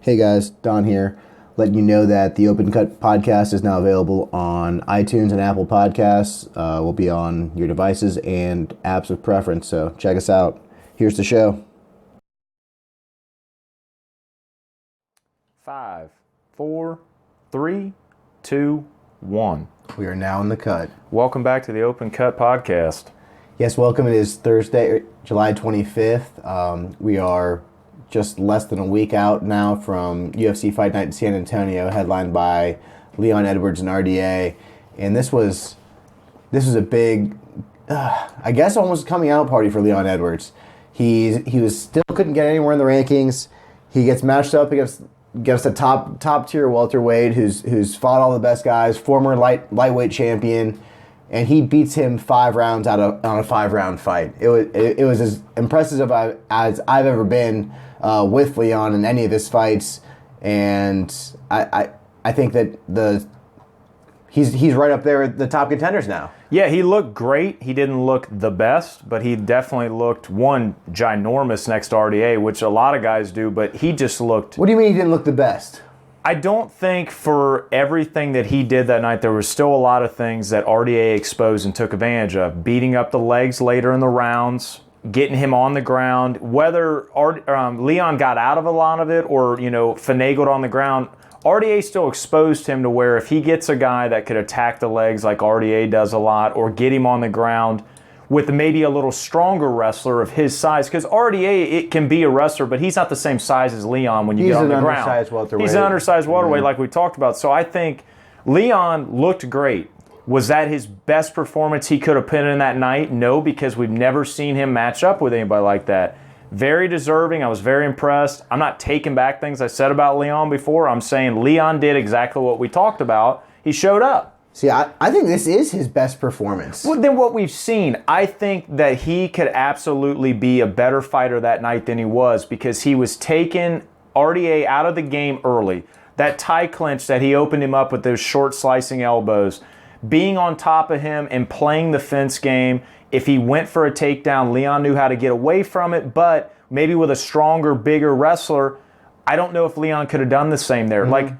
Hey guys, Don here. Letting you know that the Open Cut podcast is now available on iTunes and Apple Podcasts. Will be on your devices and apps of preference, so check us out. Here's the show. 5, 4, 3, 2, 1. We are now in the cut. Welcome back to the Open Cut podcast. Yes, welcome. It is Thursday, July 25th. We are just less than a week out now from UFC Fight Night in San Antonio, headlined by Leon Edwards and RDA. And this was a big, I guess, almost coming out party for Leon Edwards. He was still couldn't get anywhere in the rankings. He gets matched up against a top tier welterweight who's fought all the best guys, former lightweight champion, and he beats him 5 rounds on a 5-round fight. It was as impressive as I've ever been with Leon in any of his fights, and I think that he's right up there with the top contenders now. Yeah, he looked great. He didn't look the best, but he definitely looked, one, ginormous next to RDA, which a lot of guys do, but he just looked... What do you mean he didn't look the best? I don't think for everything that he did that night, there was still a lot of things that RDA exposed and took advantage of. Beating up the legs later in the rounds, getting him on the ground. Whether Leon got out of a lot of it or, finagled on the ground, RDA still exposed him to where if he gets a guy that could attack the legs like RDA does a lot or get him on the ground with maybe a little stronger wrestler of his size, because RDA, it can be a wrestler, but he's not the same size as Leon when you get on the ground. He's an undersized welterweight like we talked about. So I think Leon looked great. Was that his best performance he could have put in that night? No, because we've never seen him match up with anybody like that. Very deserving. I was very impressed. I'm not taking back things I said about Leon before. I'm saying Leon did exactly what we talked about. He showed up. See, I think this is his best performance. Well, than what we've seen. I think that he could absolutely be a better fighter that night than he was because he was taking RDA out of the game early. That tie clinch that he opened him up with those short slicing elbows, being on top of him and playing the fence game. If he went for a takedown, Leon knew how to get away from it, but maybe with a stronger, bigger wrestler, I don't know if Leon could have done the same there. Like,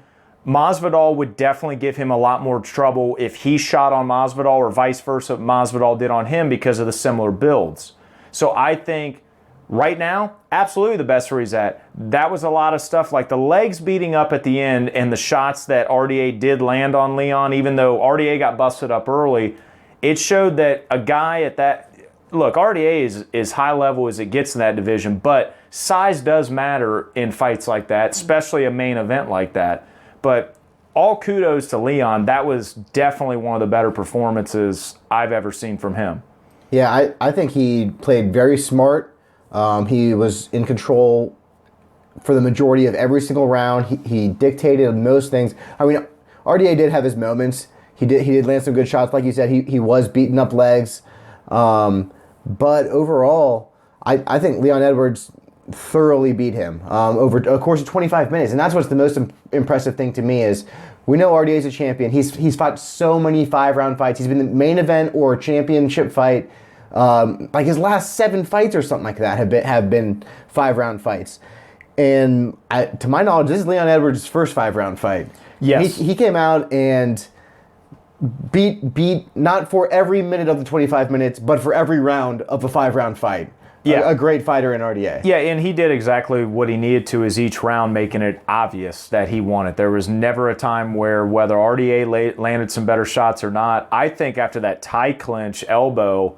Masvidal would definitely give him a lot more trouble if he shot on Masvidal or vice versa Masvidal did on him because of the similar builds. So I think right now, absolutely the best where he's at. That was a lot of stuff like the legs beating up at the end and the shots that RDA did land on Leon, even though RDA got busted up early. It showed that a guy at that... Look, RDA is as high level as it gets in that division, but size does matter in fights like that, especially a main event like that. But all kudos to Leon. That was definitely one of the better performances I've ever seen from him. Yeah, I think he played very smart. He was in control for the majority of every single round. He dictated most things. I mean, RDA did have his moments. He did land some good shots. Like you said, he was beating up legs. But overall, I think Leon Edwards thoroughly beat him over a course of 25 minutes. And that's what's the most impressive thing to me is we know RDA is a champion. He's fought so many 5-round fights. He's been the main event or a championship fight. Like his last 7 fights or something like that have been 5-round fights. And to my knowledge, this is Leon Edwards' first 5-round fight. Yes. He came out and beat not for every minute of the 25 minutes, but for every round of a 5-round fight. Yeah. A great fighter in RDA. Yeah, and he did exactly what he needed to is each round making it obvious that he won it. There was never a time where whether RDA landed some better shots or not, I think after that tie clinch elbow,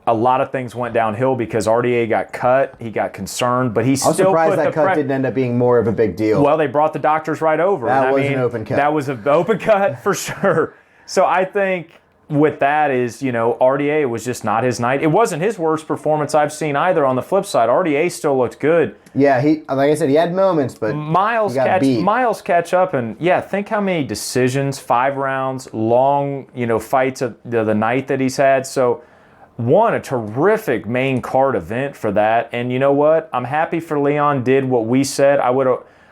a lot of things went downhill because RDA got cut, he got concerned, but he still put the... I was surprised that cut didn't end up being more of a big deal. Well, they brought the doctors right over. That was an open cut. That was an open cut for sure. So I think... with that is, RDA was just not his night. It wasn't his worst performance I've seen either. On the flip side, RDA still looked good. Yeah, like I said, he had moments, but Miles catch up, and think how many decisions, 5 rounds, long, fights of the night that he's had. So, a terrific main card event for that. And you know what? I'm happy for Leon did what we said.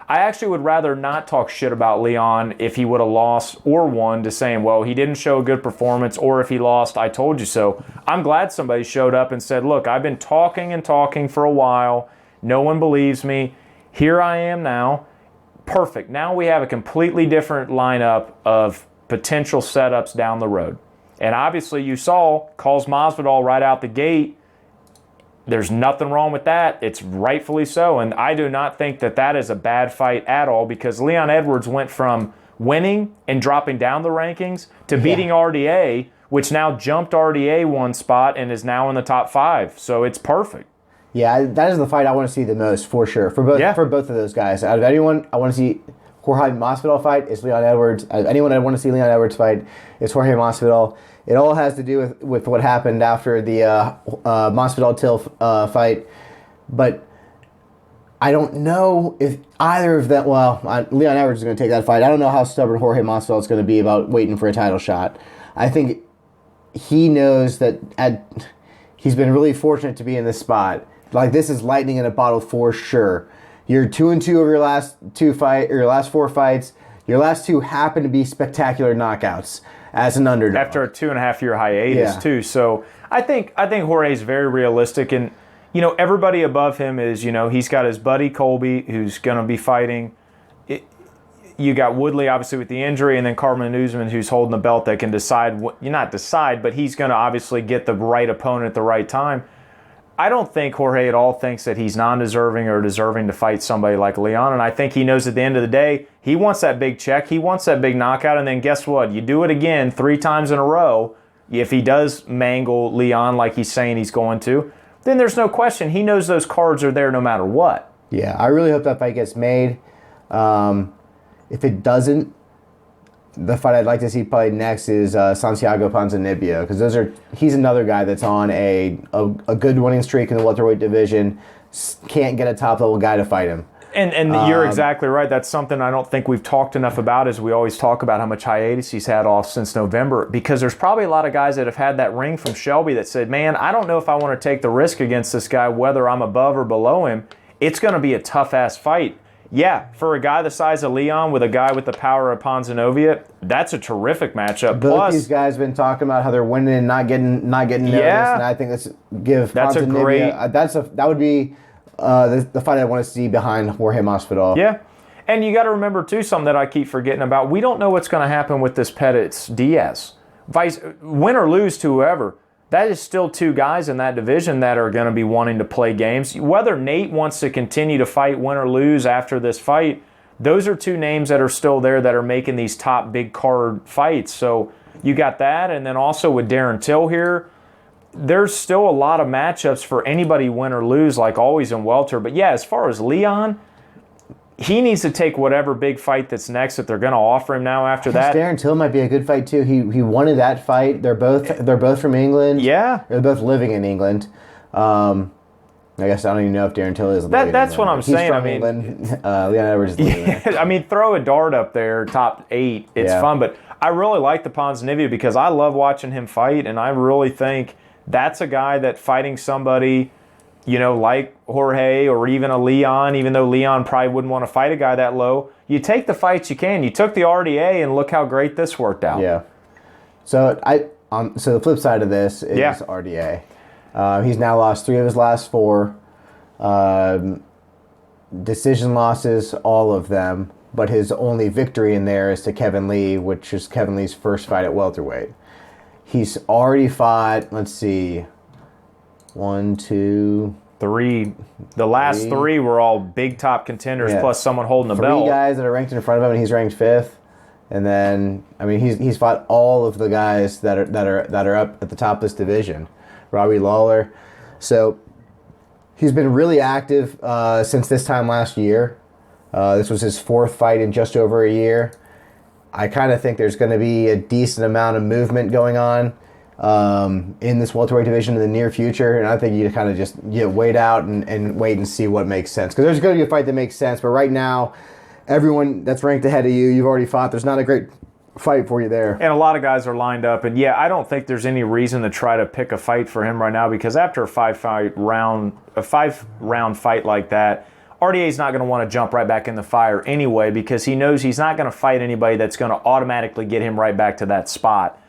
I actually would rather not talk shit about Leon if he would have lost or won to saying, well, he didn't show a good performance, or if he lost, I told you so. I'm glad somebody showed up and said, look, I've been talking and talking for a while. No one believes me. Here I am now. perfect. Now we have a completely different lineup of potential setups down the road. And obviously you saw, calls Masvidal right out the gate. There's nothing wrong with that. It's rightfully so. And I do not think that that is a bad fight at all, because Leon Edwards went from winning and dropping down the rankings to beating RDA, which now jumped RDA one spot and is now in the top 5. So it's perfect. Yeah, that is the fight I want to see the most, for sure. For both of those guys. Out of anyone I want to see Jorge Masvidal fight, it's Leon Edwards. Out of anyone I want to see Leon Edwards fight, it's Jorge Masvidal. It all has to do with what happened after the Masvidal-Till fight. But I don't know if either of them... Well, Leon Edwards is going to take that fight. I don't know how stubborn Jorge Masvidal is going to be about waiting for a title shot. I think he knows that he's been really fortunate to be in this spot. Like, this is lightning in a bottle for sure. You're 2-2 over your last 4 fights. Your last 2 happen to be spectacular knockouts as an underdog. After a 2.5-year hiatus, too. So I think Jorge is very realistic. And, everybody above him is, he's got his buddy Colby, who's going to be fighting. You got Woodley, obviously, with the injury, and then Carmen Usman, who's holding the belt that can decide. Not decide, but he's going to obviously get the right opponent at the right time. I don't think Jorge at all thinks that he's non-deserving or deserving to fight somebody like Leon, and I think he knows at the end of the day, he wants that big check, he wants that big knockout, and then guess what? You do it again 3 times in a row. If he does mangle Leon like he's saying he's going to, then there's no question. He knows those cards are there no matter what. Yeah, I really hope that fight gets made. If it doesn't, the fight I'd like to see probably next is Santiago Ponzinibbio, because he's another guy that's on a good winning streak in the welterweight division. Can't get a top level guy to fight him. And you're exactly right. That's something I don't think we've talked enough about, is we always talk about how much hiatus he's had off since November, because there's probably a lot of guys that have had that ring from Shelby that said, man, I don't know if I want to take the risk against this guy, whether I'm above or below him. It's going to be a tough-ass fight. Yeah, for a guy the size of Leon with a guy with the power of Ponzinibbio, that's a terrific matchup. Both these guys have been talking about how they're winning and not getting noticed, and I think that's that would be the fight I want to see behind Jorge Masvidal. Yeah, and you got to remember too, something that I keep forgetting about. We don't know what's going to happen with this Pettis Diaz. Win or lose to whoever, that is still 2 guys in that division that are going to be wanting to play games. Whether Nate wants to continue to fight, win or lose after this fight, those are 2 names that are still there that are making these top big card fights. So you got that, and then also with Darren Till here, there's still a lot of matchups for anybody win or lose, like always in welter. But yeah, as far as Leon, he needs to take whatever big fight that's next that they're going to offer him now after that. Darren Till might be a good fight too. He wanted that fight. They're both from England. Yeah, they're both living in England. I guess I don't even know if Darren Till is living that's in England. What I'm saying. From England. Leon Edwards is living there. I mean, throw a dart up there, top 8. It's fun, but I really like the Ponzinibbio because I love watching him fight, and I really think that's a guy that fighting somebody, like Jorge or even a Leon, even though Leon probably wouldn't want to fight a guy that low, you take the fights you can. You took the RDA, and look how great this worked out. Yeah. So so the flip side of this is RDA. He's now lost 3 of his last 4. Decision losses, all of them. But his only victory in there is to Kevin Lee, which is Kevin Lee's first fight at welterweight. He's already fought, let's see, 1, 2, 3. The last 3 were all big top contenders, plus someone holding the belt. 3 guys that are ranked in front of him, and he's ranked 5th. And then, I mean, he's fought all of the guys that are up at the top of this division. Robbie Lawler. So he's been really active since this time last year. This was his 4th fight in just over a year. I kind of think there's going to be a decent amount of movement going on in this welterweight division in the near future, and I think you kind of just wait out and wait and see what makes sense. Because there's going to be a fight that makes sense, but right now, everyone that's ranked ahead of you've already fought. There's not a great fight for you there. And a lot of guys are lined up, and I don't think there's any reason to try to pick a fight for him right now, because after a 5-round fight like that, RDA's not going to want to jump right back in the fire anyway, because he knows he's not going to fight anybody that's going to automatically get him right back to that spot.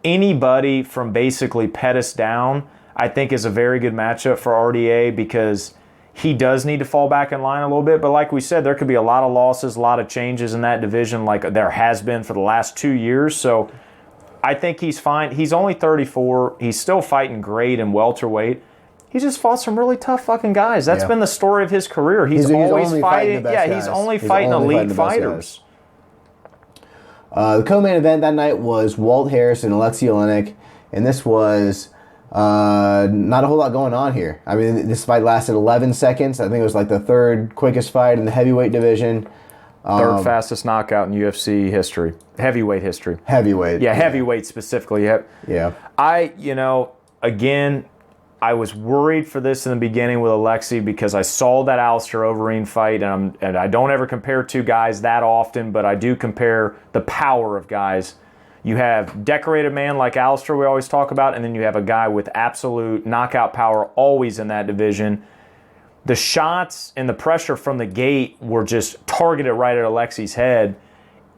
Anybody from basically Pettis down, I think, is a very good matchup for RDA, because he does need to fall back in line a little bit. But like we said, there could be a lot of losses, a lot of changes in that division like there has been for the last 2 years. So I think he's fine. He's only 34. He's still fighting great in welterweight. He just fought some really tough fucking guys. That's been the story of his career. He's always fighting. He's only fighting elite fighters. The co-main event that night was Walt Harris and Alexei Olynyk, and this was not a whole lot going on here. I mean, this fight lasted 11 seconds. I think it was like the third quickest fight in the heavyweight division. Third fastest knockout in UFC history. Heavyweight history. Heavyweight. Yeah, heavyweight specifically. Yeah. Again, I was worried for this in the beginning with Alexei because I saw that Alistair Overeem fight, and I don't ever compare two guys that often, but I do compare the power of guys. You have decorated man like Alistair we always talk about, and then you have a guy with absolute knockout power always in that division. The shots and the pressure from the gate were just targeted right at Alexei's head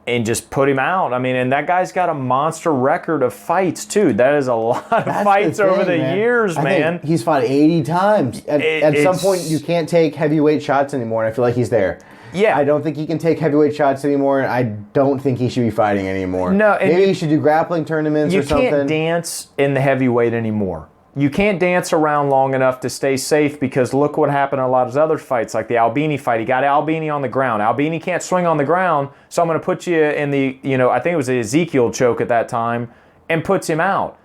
and just put him out. I mean, and that guy's got a monster record of fights, too. That is a lot of fights over the years, man. I think he's fought 80 times. At some point, you can't take heavyweight shots anymore, and I feel like he's there. Yeah. I don't think he can take heavyweight shots anymore, and I don't think he should be fighting anymore. No, maybe he should do grappling tournaments or something. You can't dance in the heavyweight anymore. You can't dance around long enough to stay safe because look what happened in a lot of his other fights, like the Albini fight. He got Albini on the ground. Albini can't swing on the ground, so I'm going to put you in the, I think it was the Ezekiel choke at that time, and puts him out.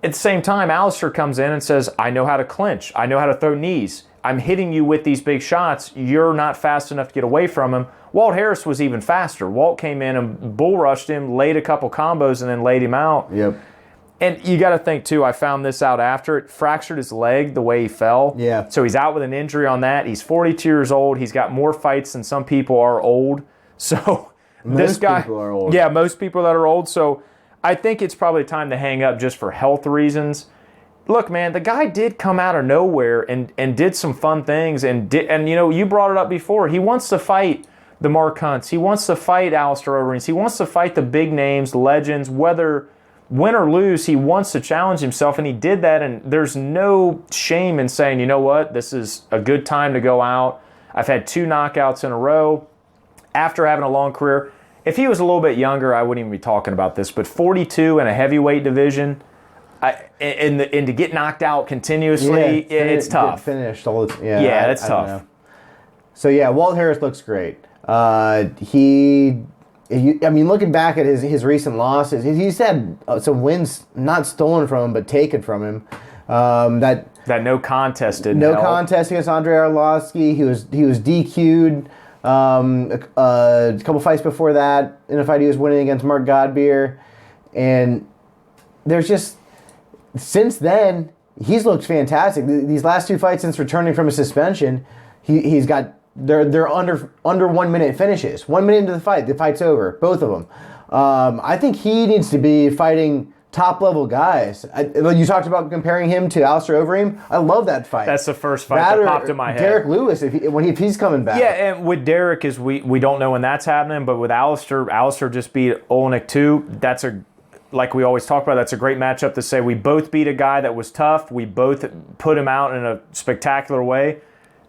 At the same time, Alistair comes in and says, I know how to clinch. I know how to throw knees. I'm hitting you with these big shots. You're not fast enough to get away from him. Walt Harris was even faster. Walt came in and bull rushed him, laid a couple combos, and then laid him out. Yep. And you got to think, too, I found this out after it. Fractured his leg the way he fell. Yeah. So he's out with an injury on that. He's 42 years old. He's got more fights than some people are old. So this guy. Most people are old. Yeah, most people that are old. So I think it's probably time to hang up just for health reasons. Look, man, the guy did come out of nowhere and did some fun things. And you brought it up before. He wants to fight the Mark Hunts. He wants to fight Alistair Overeem. He wants to fight the big names, legends, whether win or lose, he wants to challenge himself, and he did that, and there's no shame in saying, you know what, this is a good time to go out. I've had 2 knockouts in a row after having a long career. If he was a little bit younger, I wouldn't even be talking about this, but 42 in a heavyweight division, and to get knocked out continuously, it's tough. Finished all the that's tough. So, Walt Harris looks great. Looking back at his recent losses, he's had some wins not stolen from him, but taken from him. That no contest didn't No help. contest against Andre Arlovski. He was DQ'd a couple fights before that in a fight he was winning against Mark Godbeer. And there's just, since then, he's looked fantastic. These last 2 fights since returning from a suspension, he's got... They're under 1 minute finishes. 1 minute into the fight's over. Both of them. I think he needs to be fighting top level guys. You talked about comparing him to Alistair Overeem. I love that fight. That's the first fight that popped in my head. Derek Lewis, if he's coming back. Yeah, and with Derek, we don't know when that's happening, but with Alistair just beat Olynyk too. That's like we always talk about, that's a great matchup to say we both beat a guy that was tough. We both put him out in a spectacular way.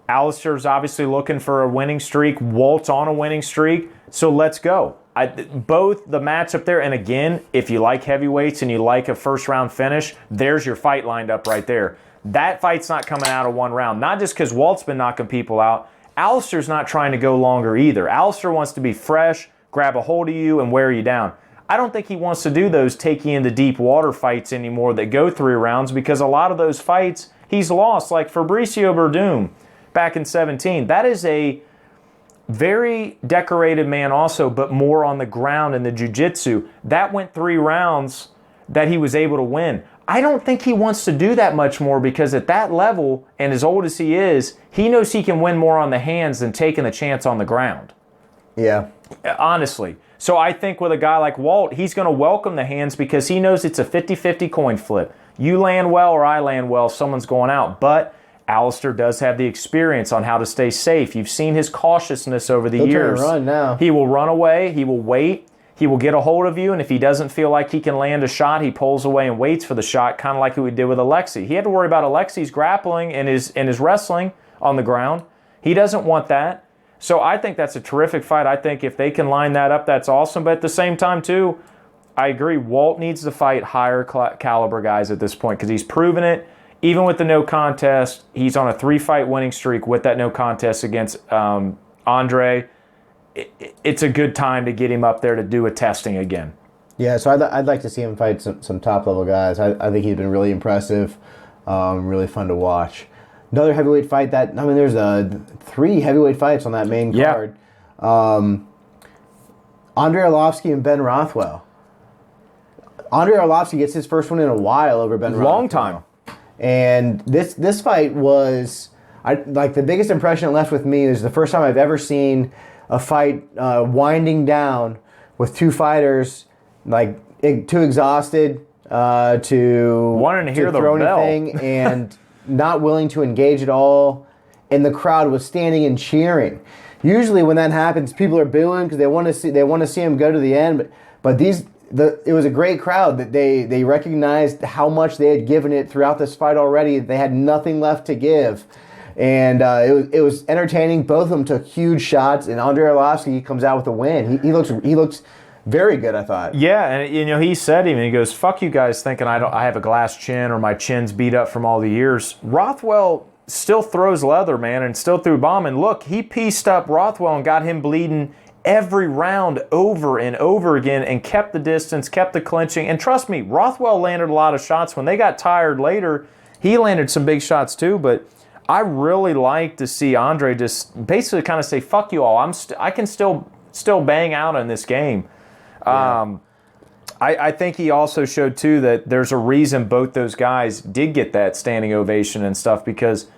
Alistair's obviously looking for a winning streak. Walt's on a winning streak. So let's go. Both the matchup there, and again, if you like heavyweights and you like a first-round finish, there's your fight lined up right there. That fight's not coming out of 1 round. Not just because Walt's been knocking people out. Alistair's not trying to go longer either. Alistair wants to be fresh, grab a hold of you, and wear you down. I don't think he wants to do those take you into deep water fights anymore that go 3 rounds because a lot of those fights he's lost, like Fabricio Verdum back in 2017. That is a very decorated man also, but more on the ground in the jiu-jitsu. That went 3 rounds that he was able to win. I don't think he wants to do that much more because at that level, and as old as he is, he knows he can win more on the hands than taking the chance on the ground. Yeah. Honestly. So I think with a guy like Walt, he's going to welcome the hands because he knows it's a 50-50 coin flip. You land well or I land well, someone's going out. But Alistair does have the experience on how to stay safe. You've seen his cautiousness over the years. He'll run now. He will run away. He will wait. He will get a hold of you, and if he doesn't feel like he can land a shot, he pulls away and waits for the shot, kind of like we did with Alexei. He had to worry about Alexei's grappling and his wrestling, on the ground. He doesn't want that. So I think that's a terrific fight. I think if they can line that up, that's awesome. But at the same time, too, I agree. Walt needs to fight higher caliber guys at this point because he's proven it. Even with the no contest, he's on a 3-fight winning streak with that no contest against Andre. It's a good time to get him up there to do a testing again. Yeah, so I'd like to see him fight some top-level guys. I think he's been really impressive, really fun to watch. Another heavyweight fight there's 3 heavyweight fights on that main card. Andre Arlovski and Ben Rothwell. Andre Arlovski gets his first one in a while over Ben Rothwell. Long time. And this fight was, the biggest impression it left with me is the first time I've ever seen a fight winding down with 2 fighters too exhausted to wanting to hear the throw bell. anything and not willing to engage at all, and the crowd was standing and cheering. Usually when that happens, people are booing because they want to see him go to the end. But it was a great crowd that they recognized how much they had given it throughout this fight already. They had nothing left to give, and it was entertaining. Both of them took huge shots, and Andre Arlovski comes out with a win. He looks very good, I thought. Yeah, and he said he goes, "Fuck you guys thinking I have a glass chin or my chin's beat up from all the years." Rothwell still throws leather, man, and still threw bomb. And look, he pieced up Rothwell and got him bleeding every round over and over again and kept the distance, kept the clinching. And trust me, Rothwell landed a lot of shots. When they got tired later, he landed some big shots too. But I really like to see Andre just basically kind of say, "Fuck you all. I can still bang out in this game." Yeah. I think he also showed, too, that there's a reason both those guys did get that standing ovation and stuff because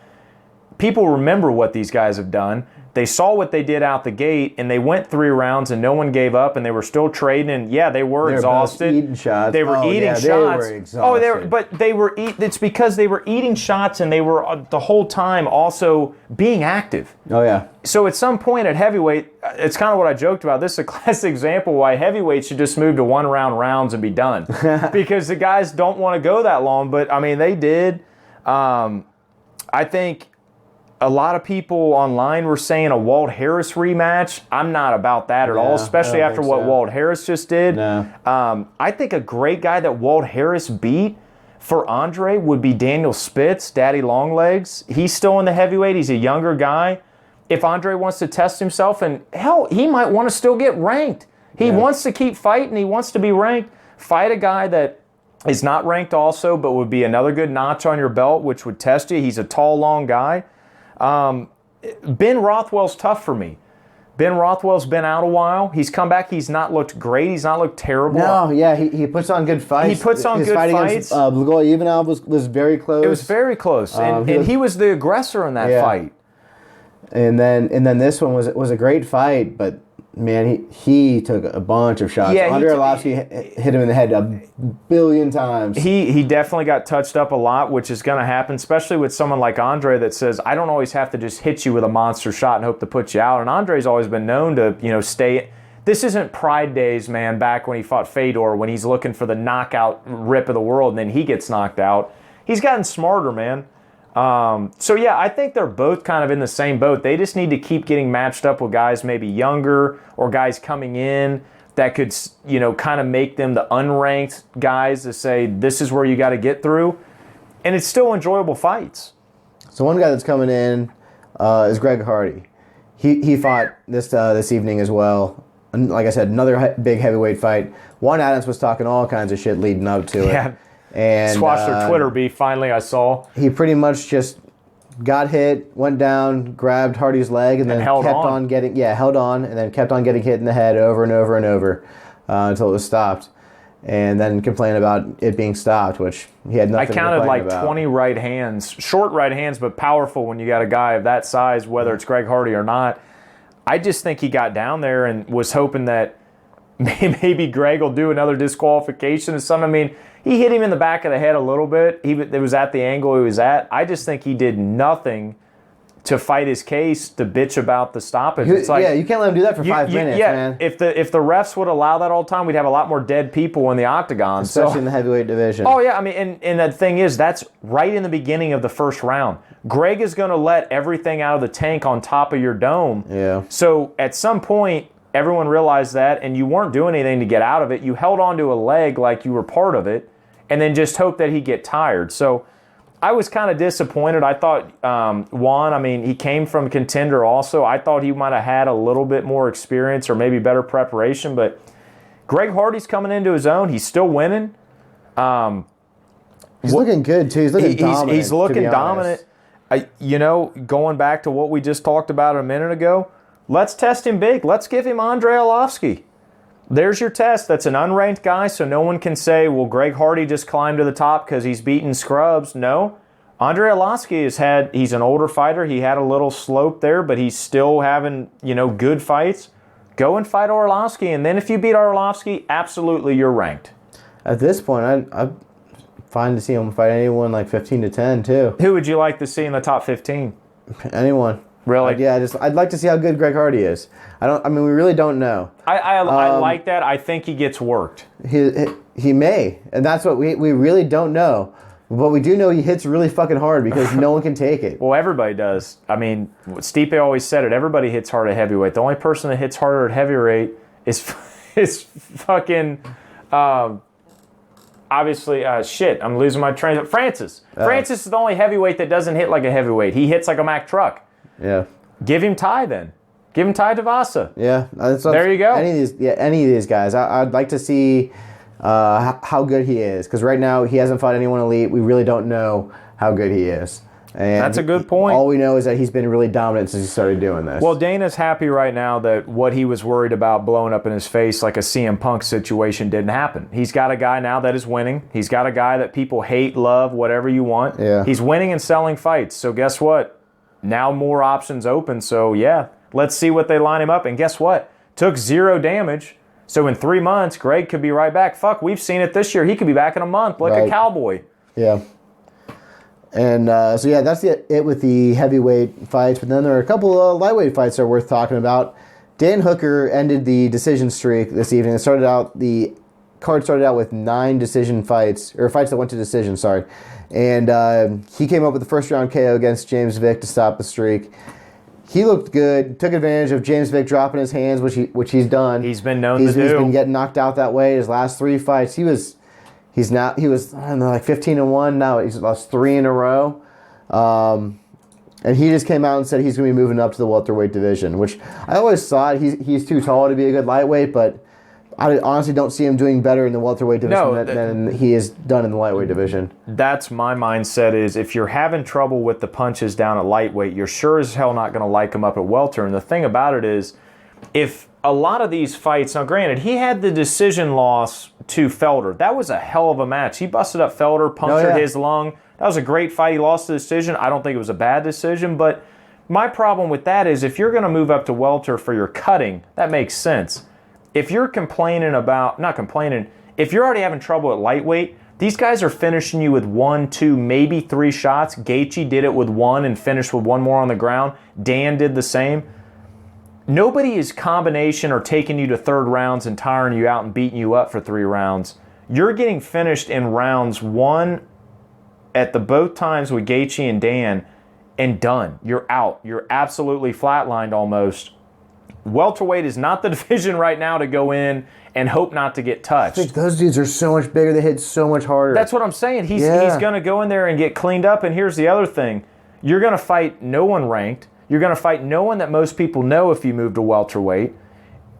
people remember what these guys have done. They saw what they did out the gate, and they went 3 rounds, and no one gave up, and they were still trading. And yeah, they were exhausted. Eating shots. They were eating shots. They were exhausted. It's because they were eating shots, and they were the whole time also being active. Oh yeah. So at some point at heavyweight, it's kind of what I joked about. This is a classic example why heavyweight should just move to 1-round rounds and be done, because the guys don't want to go that long. But I mean, they did. I think a lot of people online were saying a Walt Harris rematch. I'm not about that at all, especially after what Walt Harris just did. No. I think a great guy that Walt Harris beat for Andre would be Daniel Spitz, Daddy Longlegs. He's still in the heavyweight. He's a younger guy. If Andre wants to test himself, and hell, he might want to still get ranked. He wants to keep fighting. He wants to be ranked. Fight a guy that is not ranked also, but would be another good notch on your belt, which would test you. He's a tall, long guy. Ben Rothwell's tough for me. Ben Rothwell's been out a while. He's come back. He's not looked great. He's not looked terrible. No, yeah, he puts on good fights. He puts on His good fight fights. Against Blagoy was very close. It was very close, and he was the aggressor in that fight. And then this one was a great fight, but man, he took a bunch of shots. Yeah, Andre Arlovski hit him in the head a billion times. He definitely got touched up a lot, which is going to happen, especially with someone like Andre that says, I don't always have to just hit you with a monster shot and hope to put you out. And Andre's always been known to, stay. This isn't Pride days, man, back when he fought Fedor, when he's looking for the knockout rip of the world and then he gets knocked out. He's gotten smarter, man. I think they're both kind of in the same boat. They just need to keep getting matched up with guys maybe younger or guys coming in that could, kind of make them the unranked guys to say, this is where you got to get through. And it's still enjoyable fights. So one guy that's coming in is Greg Hardy. He fought this evening as well. And like I said, another big heavyweight fight. Juan Adams was talking all kinds of shit leading up to it. Yeah. And just watched their Twitter beef finally, I saw. He pretty much just got hit, went down, grabbed Hardy's leg, and then held kept on. held on, and then kept on getting hit in the head over and over and over until it was stopped. And then complained about it being stopped, which he had nothing to complain about. I counted 20 right hands, short right hands, but powerful when you got a guy of that size, whether it's Greg Hardy or not. I just think he got down there and was hoping that maybe Greg will do another disqualification or something. I mean, he hit him in the back of the head a little bit. It was at the angle he was at. I just think he did nothing to fight his case, to bitch about the stoppage. It's like, yeah, you can't let him do that for 5 minutes, man. If the refs would allow that all the time, we'd have a lot more dead people in the octagon. Especially in the heavyweight division. Oh, yeah. I mean, and the thing is, that's right in the beginning of the first round. Greg is going to let everything out of the tank on top of your dome. Yeah. So at some point, everyone realized that, and you weren't doing anything to get out of it. You held onto a leg like you were part of it, and then just hoped that he'd get tired. So I was kind of disappointed. I thought Juan, I mean, he came from Contender also. I thought he might have had a little bit more experience or maybe better preparation, but Greg Hardy's coming into his own. He's still winning. He's looking good, too. He's looking dominant. He's looking dominant. Going back to what we just talked about a minute ago, let's test him big. Let's give him Andre Arlovski. There's your test. That's an unranked guy, so no one can say, well, Greg Hardy just climbed to the top because he's beaten scrubs. No. Andre Arlovski he's an older fighter. He had a little slope there, but he's still having, good fights. Go and fight Arlovski, and then if you beat Arlovski, absolutely you're ranked. At this point, I'm fine to see him fight anyone like 15-10, too. Who would you like to see in the top 15? Anyone. Really? I'd like to see how good Greg Hardy is. We really don't know. I like that. I think he gets worked. He may, and that's what we really don't know. But we do know he hits really fucking hard because no one can take it. Well, everybody does. I mean, Stipe always said it. Everybody hits hard at heavyweight. The only person that hits harder at heavyweight is fucking. Obviously, I'm losing my train. Francis. Francis is the only heavyweight that doesn't hit like a heavyweight. He hits like a Mack truck. Yeah. Give him Ty then. Give him Ty Devasa. Yeah. There you go. Any of these guys. I'd like to see how good he is, because right now he hasn't fought anyone elite. We really don't know how good he is. And that's a good point. All we know is that he's been really dominant since he started doing this. Well, Dana's happy right now that what he was worried about blowing up in his face like a CM Punk situation didn't happen. He's got a guy now that is winning. He's got a guy that people hate, love, whatever you want. Yeah. He's winning and selling fights. So guess what? Now more options open. So yeah, let's see what they line him up. And guess what? Took 0 damage. So in 3 months, Greg could be right back. Fuck, we've seen it this year. He could be back in a month like a cowboy. Yeah. And that's it with the heavyweight fights. But then there are a couple of lightweight fights that are worth talking about. Dan Hooker ended the decision streak this evening. The card started out with 9 decision fights, or fights that went to decision, sorry. And he came up with the first round KO against James Vick to stop the streak. He looked good, took advantage of James Vick dropping his hands, which he's done. He's been known to do. He's been getting knocked out that way. His last 3 fights, he was I don't know, like 15-1. Now he's lost 3 in a row. And he just came out and said he's going to be moving up to the welterweight division, which I always thought he's too tall to be a good lightweight, but I honestly don't see him doing better in the welterweight division than he has done in the lightweight division. That's my mindset is if you're having trouble with the punches down at lightweight, you're sure as hell not going to like him up at welter. And the thing about it is, if a lot of these fights, now granted, he had the decision loss to Felder. That was a hell of a match. He busted up Felder, punctured his lung. That was a great fight. He lost the decision. I don't think it was a bad decision, but my problem with that is if you're going to move up to welter for your cutting, that makes sense. If you're if you're already having trouble at lightweight, these guys are finishing you with 1, 2, maybe 3 shots. Gaethje did it with 1 and finished with 1 more on the ground. Dan did the same. Nobody is combination or taking you to 3rd rounds and tiring you out and beating you up for 3 rounds. You're getting finished in rounds 1 at the both times with Gaethje and Dan and done. You're out. You're absolutely flatlined almost. Welterweight is not the division right now to go in and hope not to get touched. I think those dudes are so much bigger. They hit so much harder. That's what I'm saying. He's going to go in there and get cleaned up. And here's the other thing. You're going to fight no one ranked. You're going to fight no one that most people know if you move to welterweight.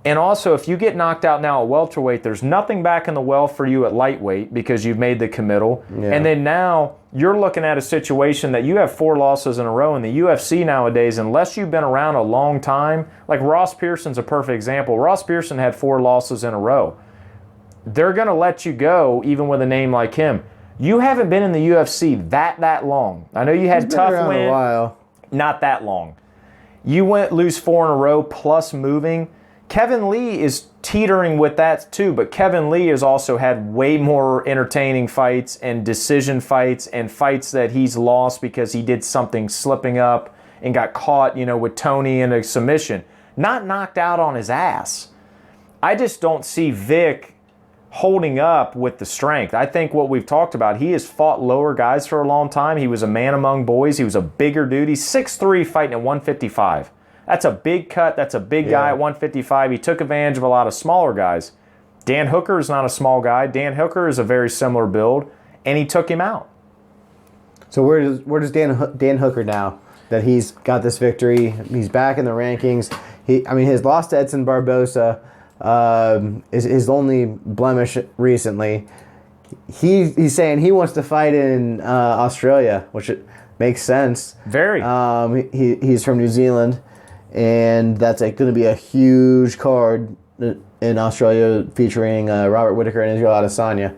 And also, if you get knocked out now at welterweight, there's nothing back in the well for you at lightweight because you've made the committal. Yeah. And then now you're looking at a situation that you have 4 losses in a row in the UFC nowadays, unless you've been around a long time. Like Ross Pearson's a perfect example. Ross Pearson had 4 losses in a row. They're going to let you go even with a name like him. You haven't been in the UFC that long. I know you had tough win. A while. Not that long. You lose 4 in a row plus moving. Kevin Lee is teetering with that too, but Kevin Lee has also had way more entertaining fights and decision fights and fights that he's lost because he did something slipping up and got caught, with Tony in a submission. Not knocked out on his ass. I just don't see Vic holding up with the strength. I think what we've talked about, he has fought lower guys for a long time. He was a man among boys. He was a bigger dude. He's 6'3", fighting at 155. That's a big cut. That's a big guy at 155. He took advantage of a lot of smaller guys. Dan Hooker is not a small guy. Dan Hooker is a very similar build, and he took him out. So where does Dan Hooker now that he's got this victory? He's back in the rankings. His loss to Edson Barboza is his only blemish recently. He's saying he wants to fight in Australia, which it makes sense. Very. He's from New Zealand, and that's going to be a huge card in Australia featuring Robert Whittaker and Israel Adesanya.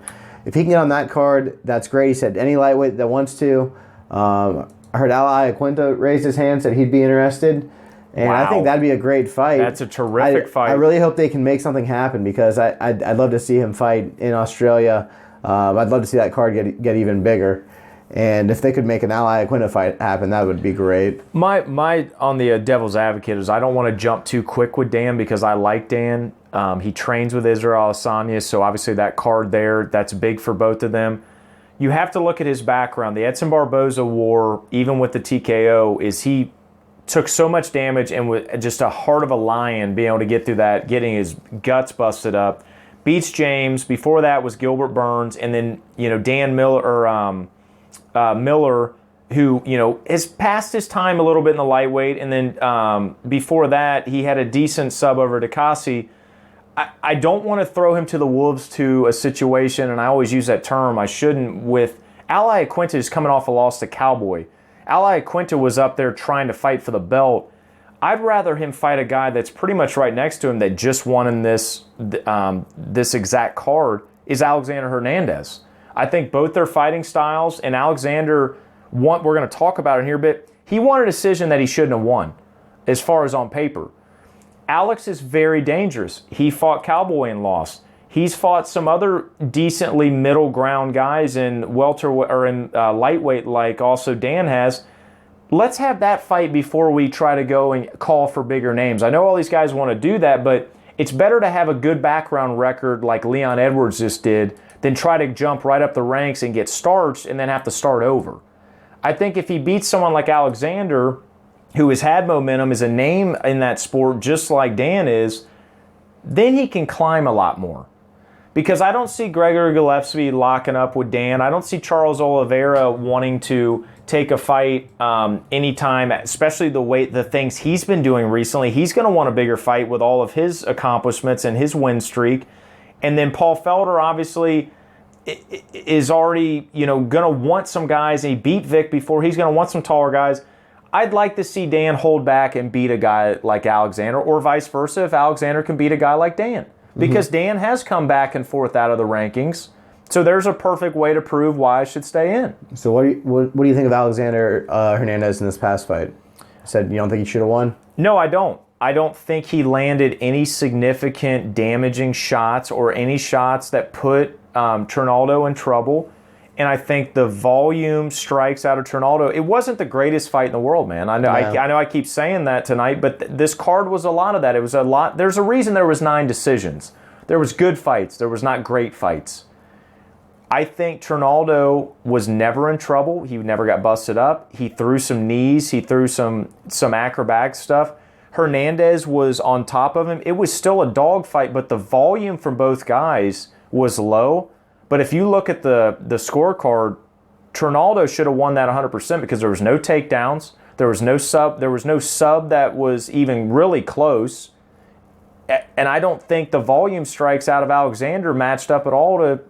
If he can get on that card, that's great. He said any lightweight that wants to. I heard Al Iaquinta raised his hand, said he'd be interested. And wow. I think that'd be a great fight. That's a terrific fight. I really hope they can make something happen because I'd love to see him fight in Australia. I'd love to see that card get even bigger. And if they could make an Al Iaquinta fight happen, that would be great. My on the devil's advocate is I don't want to jump too quick with Dan because I like Dan. He trains with Israel Adesanya, so obviously that card there, that's big for both of them. You have to look at his background. The Edson Barboza war, even with the TKO, is he took so much damage and with just a heart of a lion being able to get through that, getting his guts busted up. Beats James. Before that was Gilbert Burns, and then Dan Miller Miller, who has passed his time a little bit in the lightweight, and then before that he had a decent sub over to Kasi. I don't want to throw him to the wolves to a situation, and I always use that term. I shouldn't. With Al Iaquinta is coming off a loss to Cowboy. Al Iaquinta was up there trying to fight for the belt. I'd rather him fight a guy that's pretty much right next to him that just won in this exact card is Alexander Hernandez. I think both their fighting styles, and Alexander, we're going to talk about it here a bit, he won a decision that he shouldn't have won as far as on paper. Alex is very dangerous. He fought Cowboy and lost. He's fought some other decently middle ground guys in welterweight or in lightweight, like also Dan has. Let's have that fight before we try to go and call for bigger names. I know all these guys want to do that, but it's better to have a good background record like Leon Edwards just did than try to jump right up the ranks and get starched and then have to start over. I think if he beats someone like Alexander, who has had momentum, is a name in that sport just like Dan is, then he can climb a lot more. Because I don't see Gregory Gillespie locking up with Dan. I don't see Charles Oliveira wanting to take a fight anytime, especially the things he's been doing recently. He's going to want a bigger fight with all of his accomplishments and his win streak. And then Paul Felder obviously is already going to want some guys. He beat Vic before. He's going to want some taller guys. I'd like to see Dan hold back and beat a guy like Alexander, or vice versa if Alexander can beat a guy like Dan. Because Dan has come back and forth out of the rankings. So there's a perfect way to prove why I should stay in. So what do you think of Alexander Hernandez in this past fight? Said you don't think he should have won? No, I don't. I don't think he landed any significant damaging shots or any shots that put Trinaldo in trouble. And I think the volume strikes out of Trinaldo. It wasn't the greatest fight in the world, man. I know. I know. I keep saying that tonight, but this card was a lot of that. It was a lot. There's a reason there was 9 decisions. There was good fights. There was not great fights. I think Trinaldo was never in trouble. He never got busted up. He threw some knees. He threw some acrobatic stuff. Hernandez was on top of him. It was still a dogfight, but the volume from both guys was low. But if you look at the scorecard, Trinaldo should have won that 100% because there was no takedowns. There was no sub. There was no sub that was even really close. And I don't think the volume strikes out of Alexander matched up at all to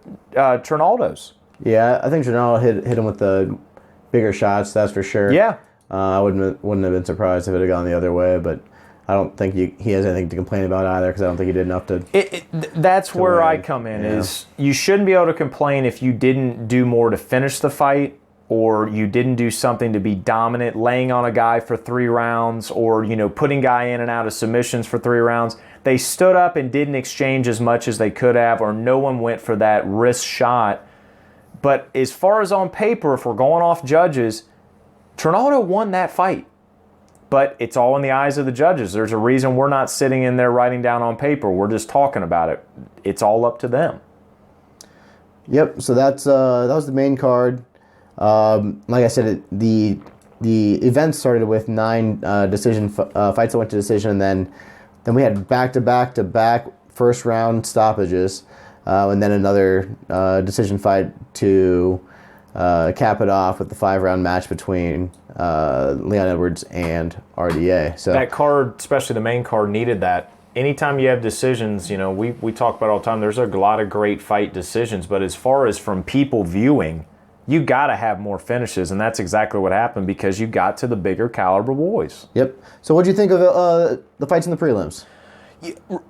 Trinaldo's. Yeah, I think Trinaldo hit him with the bigger shots. That's for sure. Yeah, I wouldn't have been surprised if it had gone the other way, but I don't think he has anything to complain about either because I don't think he did enough to. That's where I come in. Yeah. Is you shouldn't be able to complain if you didn't do more to finish the fight, or you didn't do something to be dominant, laying on a guy for 3 rounds, or putting guy in and out of submissions for 3 rounds. They stood up and didn't exchange as much as they could have, or no one went for that wrist shot. But as far as on paper, if we're going off judges, Trinaldo won that fight. But it's all in the eyes of the judges. There's a reason we're not sitting in there writing down on paper. We're just talking about it. It's all up to them. Yep. So that was the main card. Like I said, the event started with 9 decision fights that went to decision, and then we had back first round stoppages, and then another decision fight to cap it off with the 5-round match between Leon Edwards and RDA. So that card, especially the main card, needed that. Anytime you have decisions, we talk about it all the time, there's a lot of great fight decisions, but as far as from people viewing, you got to have more finishes, and that's exactly what happened because you got to the bigger caliber boys. Yep. So what do you think of the fights in the prelims?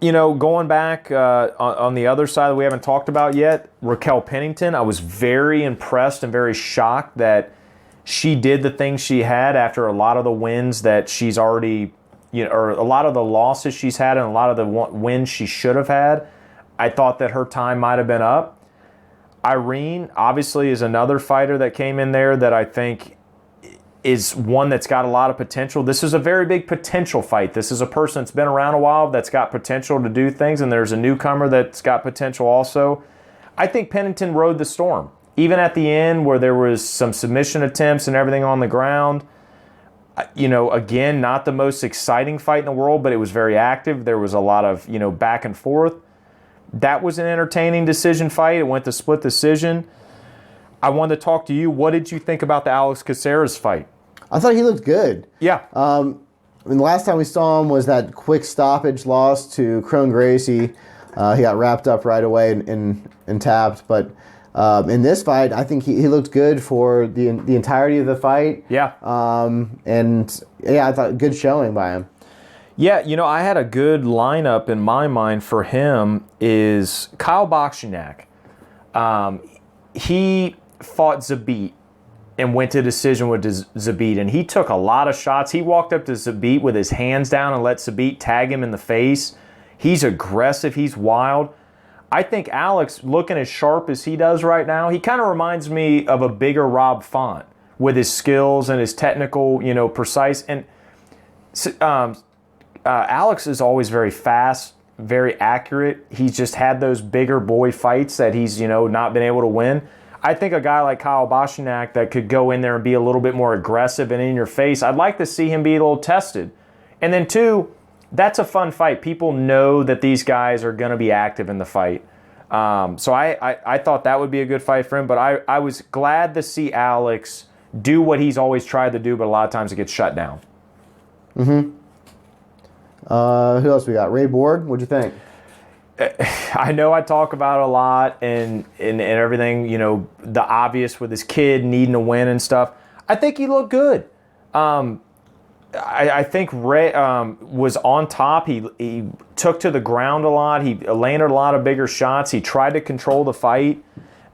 Going back on the other side that we haven't talked about yet, Raquel Pennington, I was very impressed and very shocked that she did the things she had after a lot of the wins that she's already, or a lot of the losses she's had and a lot of the wins she should have had. I thought that her time might have been up. Irene, obviously, is another fighter that came in there that I think is one that's got a lot of potential. This is a very big potential fight. This is a person that's been around a while that's got potential to do things, and there's a newcomer that's got potential also. I think Pennington rode the storm. Even at the end where there was some submission attempts and everything on the ground, again, not the most exciting fight in the world, but it was very active. There was a lot of, back and forth. That was an entertaining decision fight. It went to split decision. I wanted to talk to you. What did you think about the Alex Caceres fight? I thought he looked good. Yeah. The last time we saw him was that quick stoppage loss to Crone Gracie. He got wrapped up right away and tapped. But in this fight, I think he looked good for the entirety of the fight. Yeah. I thought good showing by him. Yeah, I had a good lineup in my mind for him is Kyle Boxniak. He fought Zabit and went to decision with Zabit, and he took a lot of shots. He walked up to Zabit with his hands down and let Zabit tag him in the face. He's aggressive. He's wild. I think Alex, looking as sharp as he does right now, he kind of reminds me of a bigger Rob Font with his skills and his technical, precise. And Alex is always very fast, very accurate. He's just had those bigger boy fights that he's, not been able to win. I think a guy like Kyle Boschinack that could go in there and be a little bit more aggressive and in your face, I'd like to see him be a little tested. And then 2, that's a fun fight. People know that these guys are going to be active in the fight. So I thought that would be a good fight for him, but I was glad to see Alex do what he's always tried to do, but a lot of times it gets shut down. Mm-hmm. Who else we got? Ray Borg, what'd you think? I know I talk about it a lot and everything, the obvious with his kid needing to win and stuff. I think he looked good. I think Ray was on top. He took to the ground a lot. He landed a lot of bigger shots. He tried to control the fight.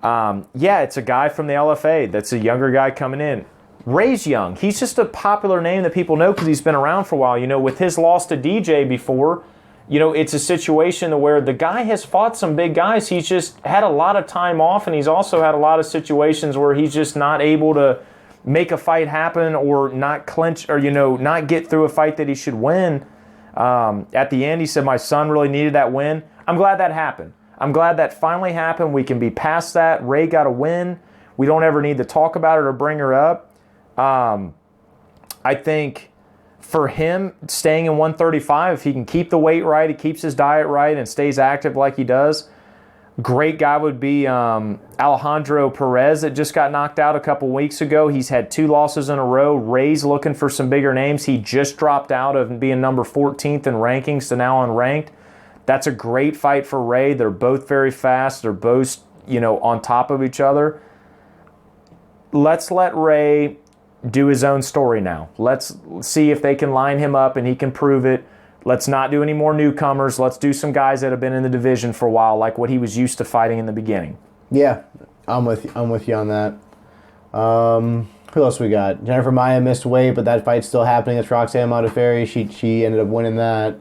It's a guy from the LFA that's a younger guy coming in. Ray's young. He's just a popular name that people know because he's been around for a while. With his loss to DJ before, it's a situation where the guy has fought some big guys. He's just had a lot of time off, and he's also had a lot of situations where he's just not able to make a fight happen or not clinch or, not get through a fight that he should win. At the end, he said, my son really needed that win. I'm glad that happened. I'm glad that finally happened. We can be past that. Ray got a win. We don't ever need to talk about it or bring her up. I think for him, staying in 135, if he can keep the weight right, he keeps his diet right, and stays active like he does, great guy would be Alejandro Perez that just got knocked out a couple weeks ago. He's had 2 losses in a row. Ray's looking for some bigger names. He just dropped out of being number 14th in rankings to now unranked. That's a great fight for Ray. They're both very fast. They're both, on top of each other. Let's let Ray do his own story now. Let's see if they can line him up and he can prove it. Let's not do any more newcomers. Let's do some guys that have been in the division for a while, like what he was used to fighting in the beginning. Yeah, I'm with you on that. Who else we got? Jennifer Maia missed weight, but that fight's still happening. It's Roxanne Modafferi. She ended up winning that.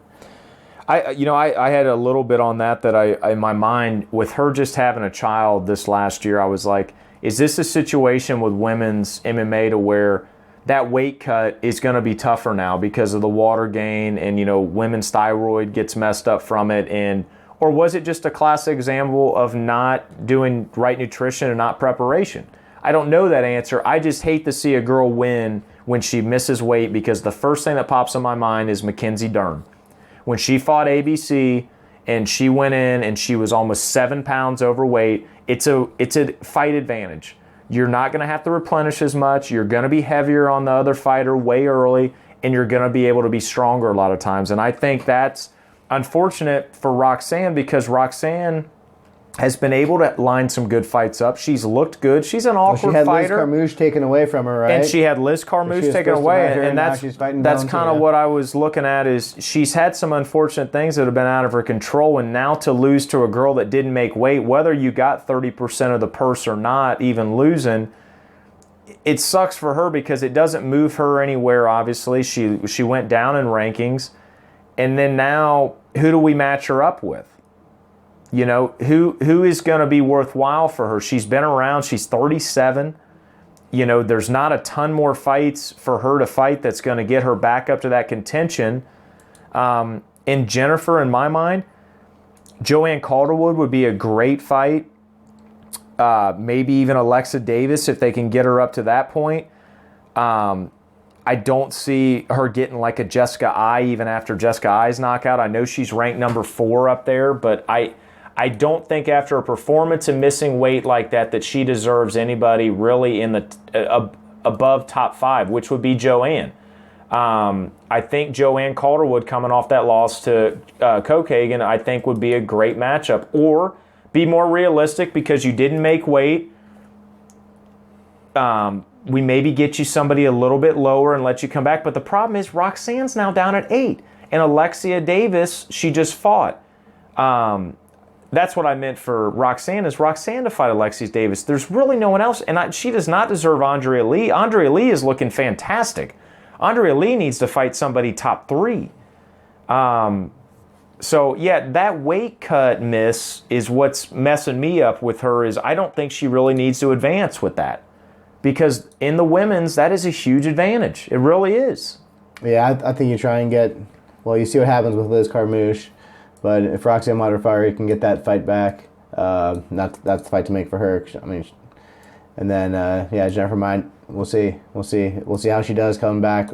I had a little bit on that I in my mind with her just having a child this last year. I was like, is this a situation with women's MMA to where that weight cut is going to be tougher now because of the water gain and, women's thyroid gets messed up from it. Or was it just a classic example of not doing right nutrition and not preparation? I don't know that answer. I just hate to see a girl win when she misses weight, because the first thing that pops in my mind is Mackenzie Dern. When she fought ABC and she went in and she was almost 7 pounds overweight, it's a fight advantage. You're not going to have to replenish as much. You're going to be heavier on the other fighter way early, and you're going to be able to be stronger a lot of times. And I think that's unfortunate for Roxanne, because Roxanne has been able to line some good fights up. She's looked good. She's an awkward fighter. She had Liz Carmouche taken away from her, right? And she had Liz Carmouche taken away, and that's kind of what I was looking at. Is she's had some unfortunate things that have been out of her control, and now to lose to a girl that didn't make weight, whether you got 30% of the purse or not, even losing, it sucks for her because it doesn't move her anywhere. Obviously, she went down in rankings, and then now who do we match her up with? Who is going to be worthwhile for her? She's been around. She's 37. There's not a ton more fights for her to fight that's going to get her back up to that contention. And Jennifer, in my mind, Joanne Calderwood would be a great fight. Maybe even Alexa Davis if they can get her up to that point. I don't see her getting like a Jessica Ai even after Jessica Ai's knockout. I know she's ranked number 4 up there, but I don't think after a performance and missing weight like that she deserves anybody really in the above top 5, which would be Joanne. I think Joanne Calderwood coming off that loss to Cokagan, I think would be a great matchup. Or be more realistic, because you didn't make weight. We maybe get you somebody a little bit lower and let you come back. But the problem is Roxanne's now down at 8. And Alexia Davis, she just fought. That's what I meant for Roxanne, is Roxanne to fight Alexis Davis. There's really no one else, and she does not deserve Andrea Lee. Andrea Lee is looking fantastic. Andrea Lee needs to fight somebody top 3. So, yeah, that weight cut miss is what's messing me up with her, is I don't think she really needs to advance with that. Because in the women's, that is a huge advantage. It really is. Yeah, I think you try and get, you see what happens with Liz Carmouche. But if Roxanne Modafferi can get that fight back, that's the fight to make for her. And then Jennifer Mind, we'll see how she does coming back.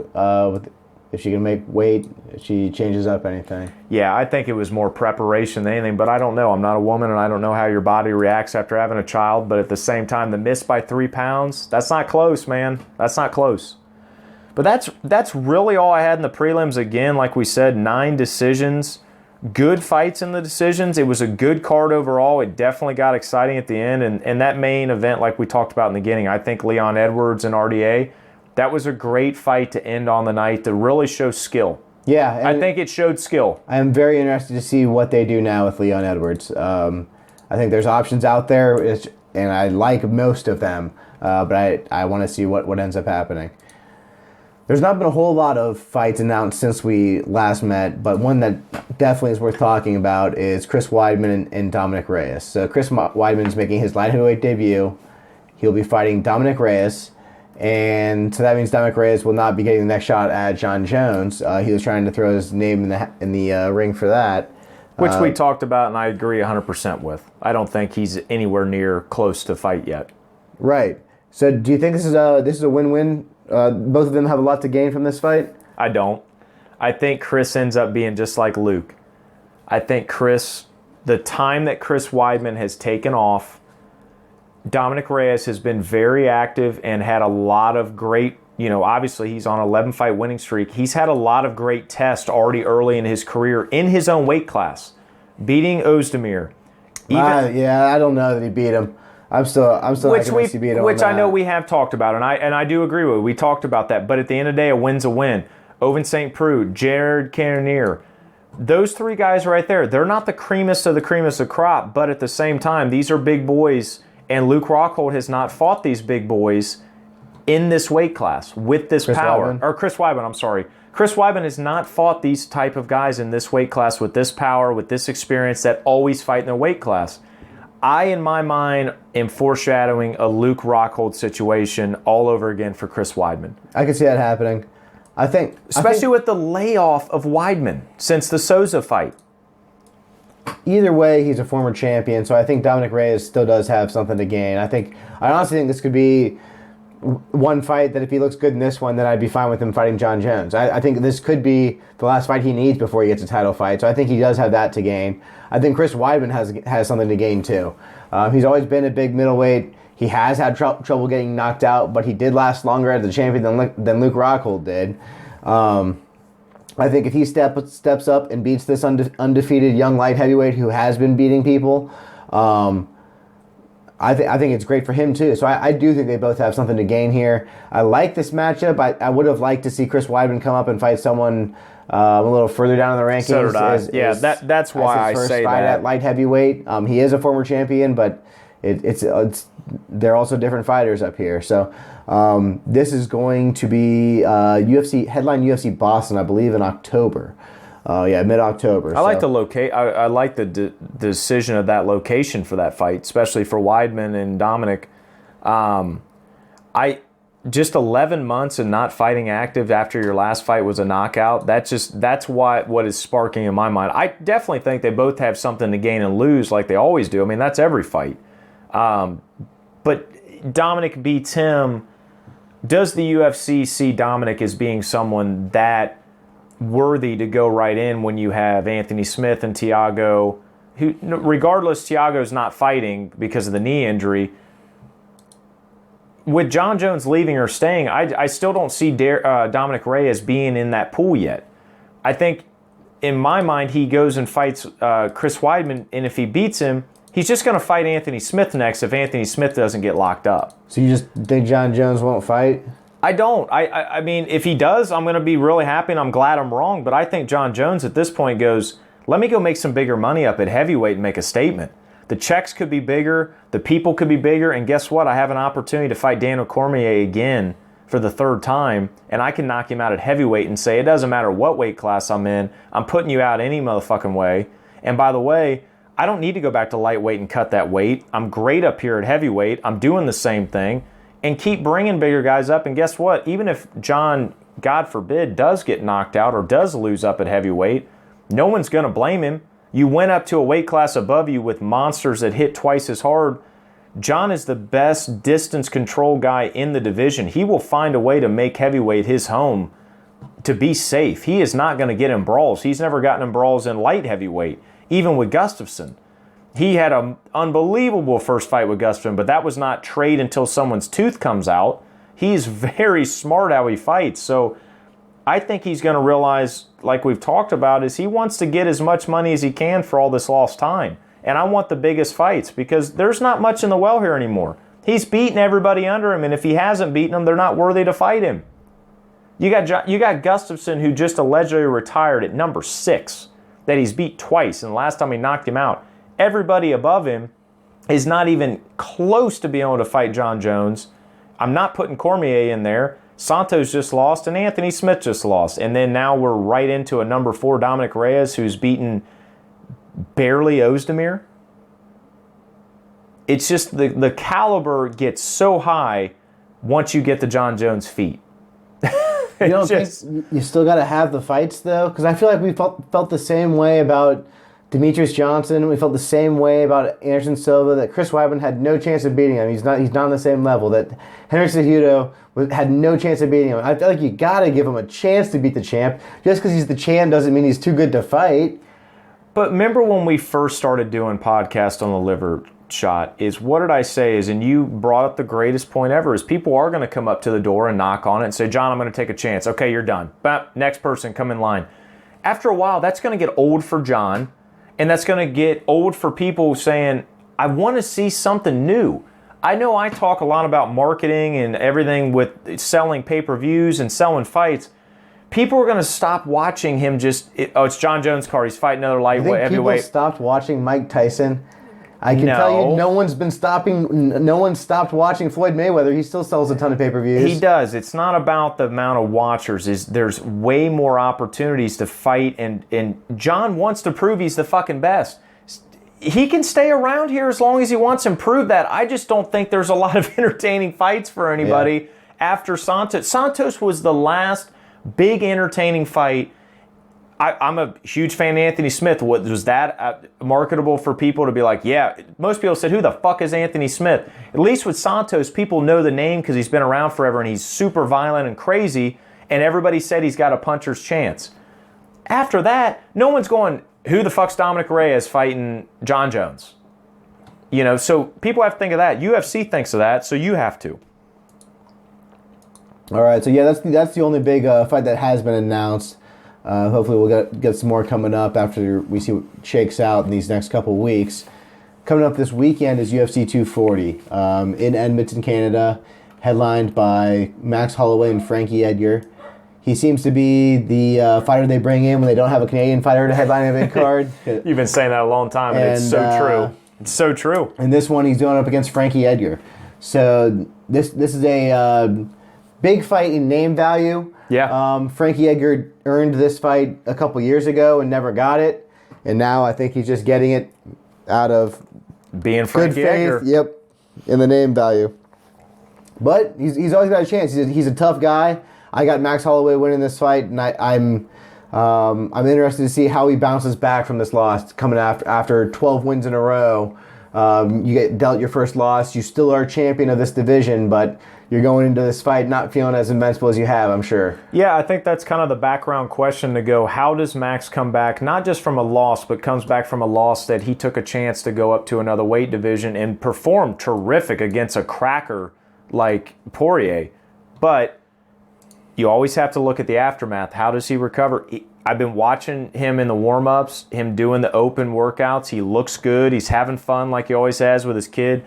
If she can make weight, if she changes up anything. Yeah, I think it was more preparation than anything. But I don't know. I'm not a woman, and I don't know how your body reacts after having a child. But at the same time, the miss by 3 pounds, that's not close, man. That's not close. But that's really all I had in the prelims. Again, like we said, 9 decisions. Good fights in the decisions. It was a good card overall. It definitely got exciting at the end. And that main event, like we talked about in the beginning, I think Leon Edwards and RDA, that was a great fight to end on the night to really show skill. Yeah. I think it showed skill. I am very interested to see what they do now with Leon Edwards. I think there's options out there, and I like most of them, but I want to see what ends up happening. There's not been a whole lot of fights announced since we last met, but one that definitely is worth talking about is Chris Weidman and Dominic Reyes. So Chris Weidman is making his light heavyweight debut. He'll be fighting Dominic Reyes, and so that means Dominic Reyes will not be getting the next shot at John Jones. He was trying to throw his name in the ring for that. Which we talked about, and I agree 100% with. I don't think he's anywhere near close to fight yet. Right. So do you think this is a win-win? Both of them have a lot to gain from this fight? I don't. I think Chris ends up being just like Luke. I think the time that Chris Weidman has taken off, Dominic Reyes has been very active and had a lot of great, obviously he's on an 11-fight winning streak. He's had a lot of great tests already early in his career in his own weight class, beating Ozdemir. I don't know that he beat him. I'm still which I know we have talked about, and I do agree with you. We talked about that, but at the end of the day, a win's a win. Ovince St. Preux, Jared Cannonier, those 3 guys right there, they're not the creamiest of the crop, but at the same time, these are big boys, and Luke Rockhold has not fought these big boys in this weight class with this power. Or Chris Weidman, I'm sorry. Chris Weidman has not fought these type of guys in this weight class with this power, with this experience that always fight in their weight class. I, in my mind, am foreshadowing a Luke Rockhold situation all over again for Chris Weidman. I can see that happening. Especially with the layoff of Weidman since the Souza fight. Either way, he's a former champion, so I think Dominic Reyes still does have something to gain. I honestly think this could be one fight that if he looks good in this one, then I'd be fine with him fighting John Jones. I think this could be the last fight he needs before he gets a title fight, so I think he does have that to gain. I think Chris Weidman has something to gain too. He's always been a big middleweight. He has had trouble getting knocked out, but he did last longer as a champion than Luke Rockhold did. I think if he steps up and beats this undefeated young light heavyweight who has been beating people, I think it's great for him too. So I do think they both have something to gain here. I like this matchup. I would have liked to see Chris Weidman come up and fight someone a little further down in the rankings. So did I. That's why I say that. At light heavyweight, he is a former champion, but they're also different fighters up here. So this is going to be headline UFC Boston, I believe, in October. Mid-October. I like I like the decision of that location for that fight, especially for Weidman and Dominic. Just 11 months and not fighting active after your last fight was a knockout. That's what is sparking in my mind. I definitely think they both have something to gain and lose, like they always do. I mean, that's every fight. But Dominic beats him. Does the UFC see Dominic as being someone that worthy to go right in when you have Anthony Smith and Thiago, who, regardless, Thiago's not fighting because of the knee injury. With John Jones leaving or staying, I still don't see Dominic Reyes being in that pool yet. I think, in my mind, he goes and fights Chris Weidman, and if he beats him, he's just going to fight Anthony Smith next if Anthony Smith doesn't get locked up. So you just think John Jones won't fight? I don't. I mean, if he does, I'm going to be really happy, and I'm glad I'm wrong. But I think John Jones at this point goes, let me go make some bigger money up at heavyweight and make a statement. The checks could be bigger, the people could be bigger, and guess what? I have an opportunity to fight Daniel Cormier again for the third time, and I can knock him out at heavyweight and say, it doesn't matter what weight class I'm in, I'm putting you out any motherfucking way. And by the way, I don't need to go back to lightweight and cut that weight. I'm great up here at heavyweight. I'm doing the same thing. And keep bringing bigger guys up. And guess what? Even if John, God forbid, does get knocked out or does lose up at heavyweight, no one's going to blame him. You went up to a weight class above you with monsters that hit twice as hard. John is the best distance control guy in the division. He will find a way to make heavyweight his home to be safe. He is not going to get in brawls. He's never gotten in brawls in light heavyweight, even with Gustafsson. He had an unbelievable first fight with Gustafsson, but that was not trade until someone's tooth comes out. He's very smart how he fights. So I think he's going to realize, like we've talked about, is he wants to get as much money as he can for all this lost time. And I want the biggest fights because there's not much in the well here anymore. He's beaten everybody under him, and if he hasn't beaten them, they're not worthy to fight him. You got Gustafsson, who just allegedly retired at number 6, that he's beat twice, and the last time he knocked him out. Everybody above him is not even close to being able to fight John Jones. I'm not putting Cormier in there. Santos just lost, and Anthony Smith just lost. And then now we're right into a number 4 Dominic Reyes, who's beaten barely Ozdemir. It's just the caliber gets so high once you get the John Jones feet. You don't think you still got to have the fights, though? Because I feel like we felt the same way about Demetrius Johnson. We felt the same way about Anderson Silva, that Chris Weidman had no chance of beating him. He's not on the same level. That Henry Cejudo had no chance of beating him. I feel like you got to give him a chance to beat the champ. Just because he's the champ doesn't mean he's too good to fight. But remember when we first started doing podcast on the liver shot, is what did I say is, and you brought up the greatest point ever, is people are going to come up to the door and knock on it and say, John, I'm going to take a chance. Okay, you're done. Bap, next person, come in line. After a while, that's going to get old for John, and that's going to get old for people saying, I want to see something new. I know I talk a lot about marketing and everything with selling pay-per-views and selling fights. People are going to stop watching him it's John Jones' card. He's fighting another lightweight, heavyweight. People stopped watching Mike Tyson. I can tell you, no one stopped watching Floyd Mayweather. He still sells a ton of pay-per-views. He does. It's not about the amount of watchers. There's way more opportunities to fight, and John wants to prove he's the fucking best. he can stay around here as long as he wants and prove that. I just don't think there's a lot of entertaining fights for anybody after Santos. Santos was the last big entertaining fight. I'm a huge fan of Anthony Smith. Was that marketable for people to be like, yeah, most people said, who the fuck is Anthony Smith? At least with Santos, people know the name because he's been around forever and he's super violent and crazy, and everybody said he's got a puncher's chance. After that, no one's going, who the fuck's Dominic Reyes fighting John Jones? So people have to think of that. UFC thinks of that, so you have to. All right, so yeah, that's the only big fight that has been announced. Hopefully we'll get some more coming up after we see what shakes out in these next couple weeks. Coming up this weekend is UFC 240 in Edmonton, Canada, headlined by Max Holloway and Frankie Edgar. He seems to be the fighter they bring in when they don't have a Canadian fighter to headline a big card. You've been saying that a long time, and it's so true. It's so true. And this one, he's going up against Frankie Edgar. So this is a big fight in name value. Yeah. Frankie Edgar earned this fight a couple years ago and never got it. And now I think he's just getting it out of being Frankie Edgar. Yep, in the name value. But he's always got a chance. He's a tough guy. I got Max Holloway winning this fight, and I'm interested to see how he bounces back from this loss coming after 12 wins in a row. You get dealt your first loss. You still are champion of this division, but you're going into this fight not feeling as invincible as you have, I'm sure. Yeah, I think that's kind of the background question to go. How does Max come back, not just from a loss, but comes back from a loss that he took a chance to go up to another weight division and perform terrific against a cracker like Poirier. But you always have to look at the aftermath. How does he recover? I've been watching him in the warm-ups, him doing the open workouts. He looks good. He's having fun like he always has with his kid.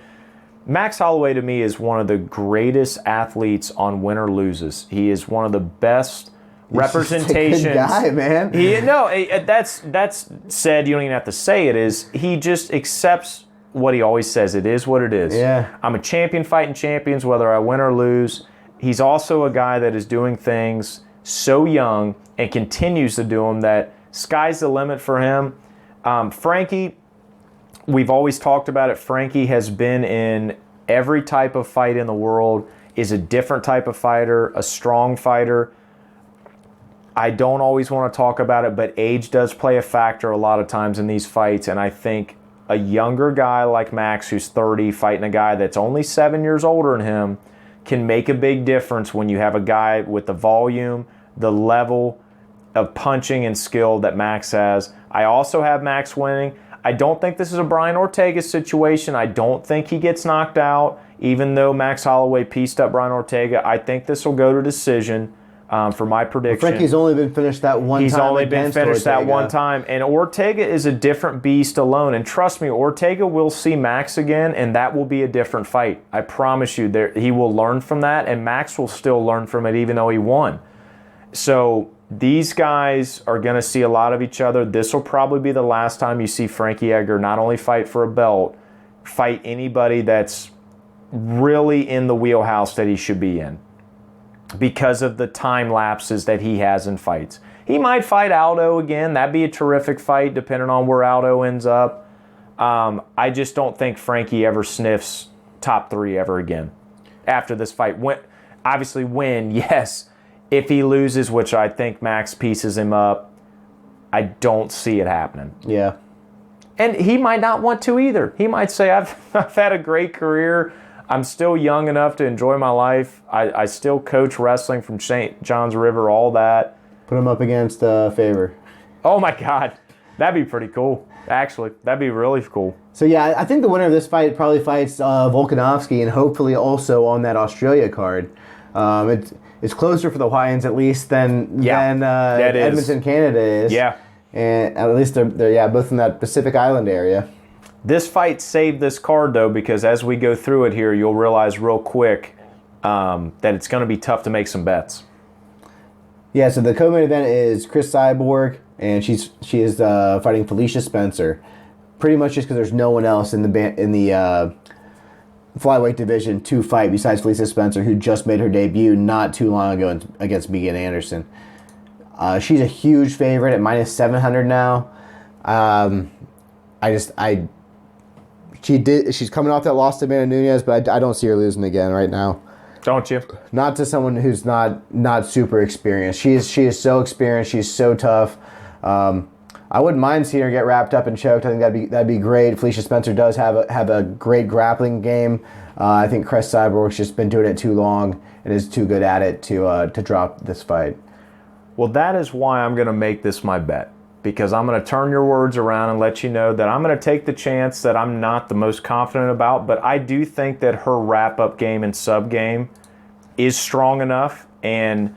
Max Holloway, to me, is one of the greatest athletes on Win or Loses. He is one of the best representations. He's a good guy, man. That's said. You don't even have to say it. He just accepts what he always says. It is what it is. Yeah. I'm a champion fighting champions, whether I win or lose. He's also a guy that is doing things so young and continues to do them that sky's the limit for him. Frankie, we've always talked about it. Frankie has been in every type of fight in the world, is a different type of fighter, a strong fighter. I don't always want to talk about it, but age does play a factor a lot of times in these fights, and I think a younger guy like Max, who's 30, fighting a guy that's only 7 years older than him, can make a big difference when you have a guy with the volume, the level of punching and skill that Max has. I also have Max winning. I don't think this is a Brian Ortega situation. I don't think he gets knocked out, even though Max Holloway pieced up Brian Ortega. I think this will go to decision for my prediction. Frankie's only been finished that one time. He's only been finished that one time. And Ortega is a different beast alone. And trust me, Ortega will see Max again, and that will be a different fight. I promise you, he will learn from that, and Max will still learn from it even though he won. So these guys are going to see a lot of each other. This will probably be the last time you see Frankie Edgar not only fight for a belt, fight anybody that's really in the wheelhouse that he should be in because of the time lapses that he has in fights. He might fight Aldo again. That'd be a terrific fight depending on where Aldo ends up. I just don't think Frankie ever sniffs top 3 ever again after this fight. Obviously win, yes. If he loses, which I think Max pieces him up, I don't see it happening. Yeah. And he might not want to either. He might say, I've had a great career. I'm still young enough to enjoy my life. I still coach wrestling from St. John's River, all that. Put him up against Faber. Oh, my God. That'd be pretty cool, actually. That'd be really cool. So, yeah, I think the winner of this fight probably fights Volkanovski and hopefully also on that Australia card. It's closer for the Hawaiians at least than Edmonton, Canada is. Yeah. And at least they're both in that Pacific Island area. This fight saved this card, though, because as we go through it here, you'll realize real quick that it's going to be tough to make some bets. Yeah, so the co-main event is Chris Cyborg, and she is fighting Felicia Spencer. Pretty much just because there's no one else in the flyweight division to fight besides Felicia Spencer, who just made her debut not too long ago against Megan Anderson. She's a huge favorite at minus 700 now. She's coming off that loss to Amanda Nunes, but I don't see her losing again right now. Don't you? Not to someone who's not super experienced. She is so experienced. She's so tough. I wouldn't mind seeing her get wrapped up and choked. I think that'd be great. Felicia Spencer does have a great grappling game. I think Chris Cyborg's just been doing it too long and is too good at it to drop this fight. Well, that is why I'm going to make this my bet, because I'm going to turn your words around and let you know that I'm going to take the chance that I'm not the most confident about, but I do think that her wrap-up game and sub game is strong enough, and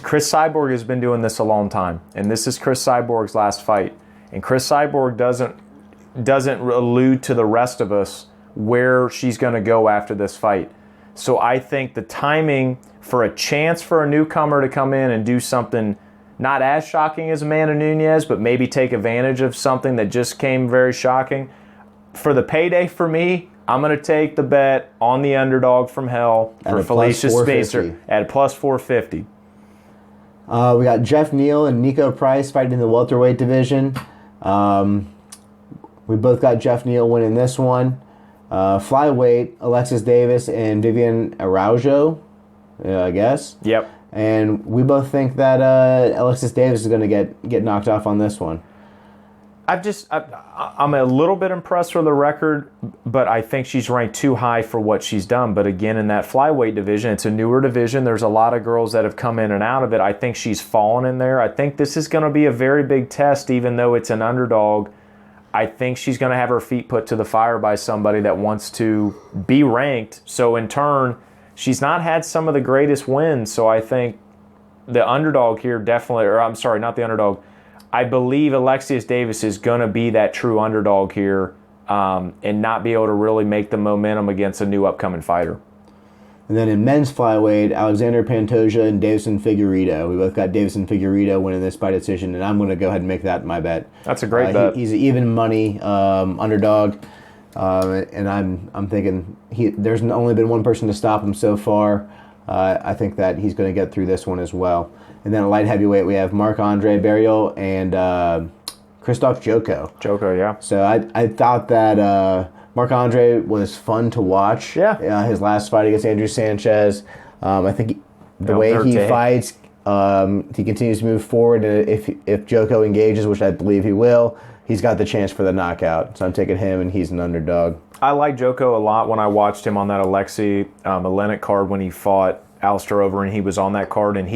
Chris Cyborg has been doing this a long time, and this is Chris Cyborg's last fight, and Chris Cyborg doesn't allude to the rest of us where she's going to go after this fight. So I think the timing for a chance for a newcomer to come in and do something not as shocking as Amanda Nunes, but maybe take advantage of something that just came very shocking. For the payday for me, I'm going to take the bet on the underdog from hell for Felicia Spencer at plus 450. We got Jeff Neal and Nico Price fighting in the welterweight division. We both got Jeff Neal winning this one. Flyweight, Alexis Davis and Vivian Araujo, I guess. Yep. And we both think that Alexis Davis is going to get knocked off on this one. I'm a little bit impressed with the record, but I think she's ranked too high for what she's done. But again, in that flyweight division, it's a newer division. There's a lot of girls that have come in and out of it. I think she's fallen in there. I think this is going to be a very big test, even though it's an underdog. I think she's going to have her feet put to the fire by somebody that wants to be ranked. So in turn, she's not had some of the greatest wins. So I think the underdog here definitely, or I'm sorry, not the underdog. I believe Alexis Davis is going to be that true underdog here and not be able to really make the momentum against a new upcoming fighter. And then in men's flyweight, Alexander Pantoja and Davison Figueiredo. We both got Davison Figueiredo winning this by decision, and I'm going to go ahead and make that my bet. That's a great bet. He's an even money underdog, and I'm thinking there's only been one person to stop him so far. I think that he's going to get through this one as well. And then at light heavyweight, we have Marc-Andre Barrios and Krzysztof Joko. Joko, yeah. So I thought that Marc-Andre was fun to watch. Yeah. His last fight against Andrew Sanchez. I think the way he fights, he continues to move forward. And if Joko engages, which I believe he will, he's got the chance for the knockout. So I'm taking him, and he's an underdog. I like Joko a lot when I watched him on that Alexei Olynyk card when he fought Alistair Overeem. He was on that card, and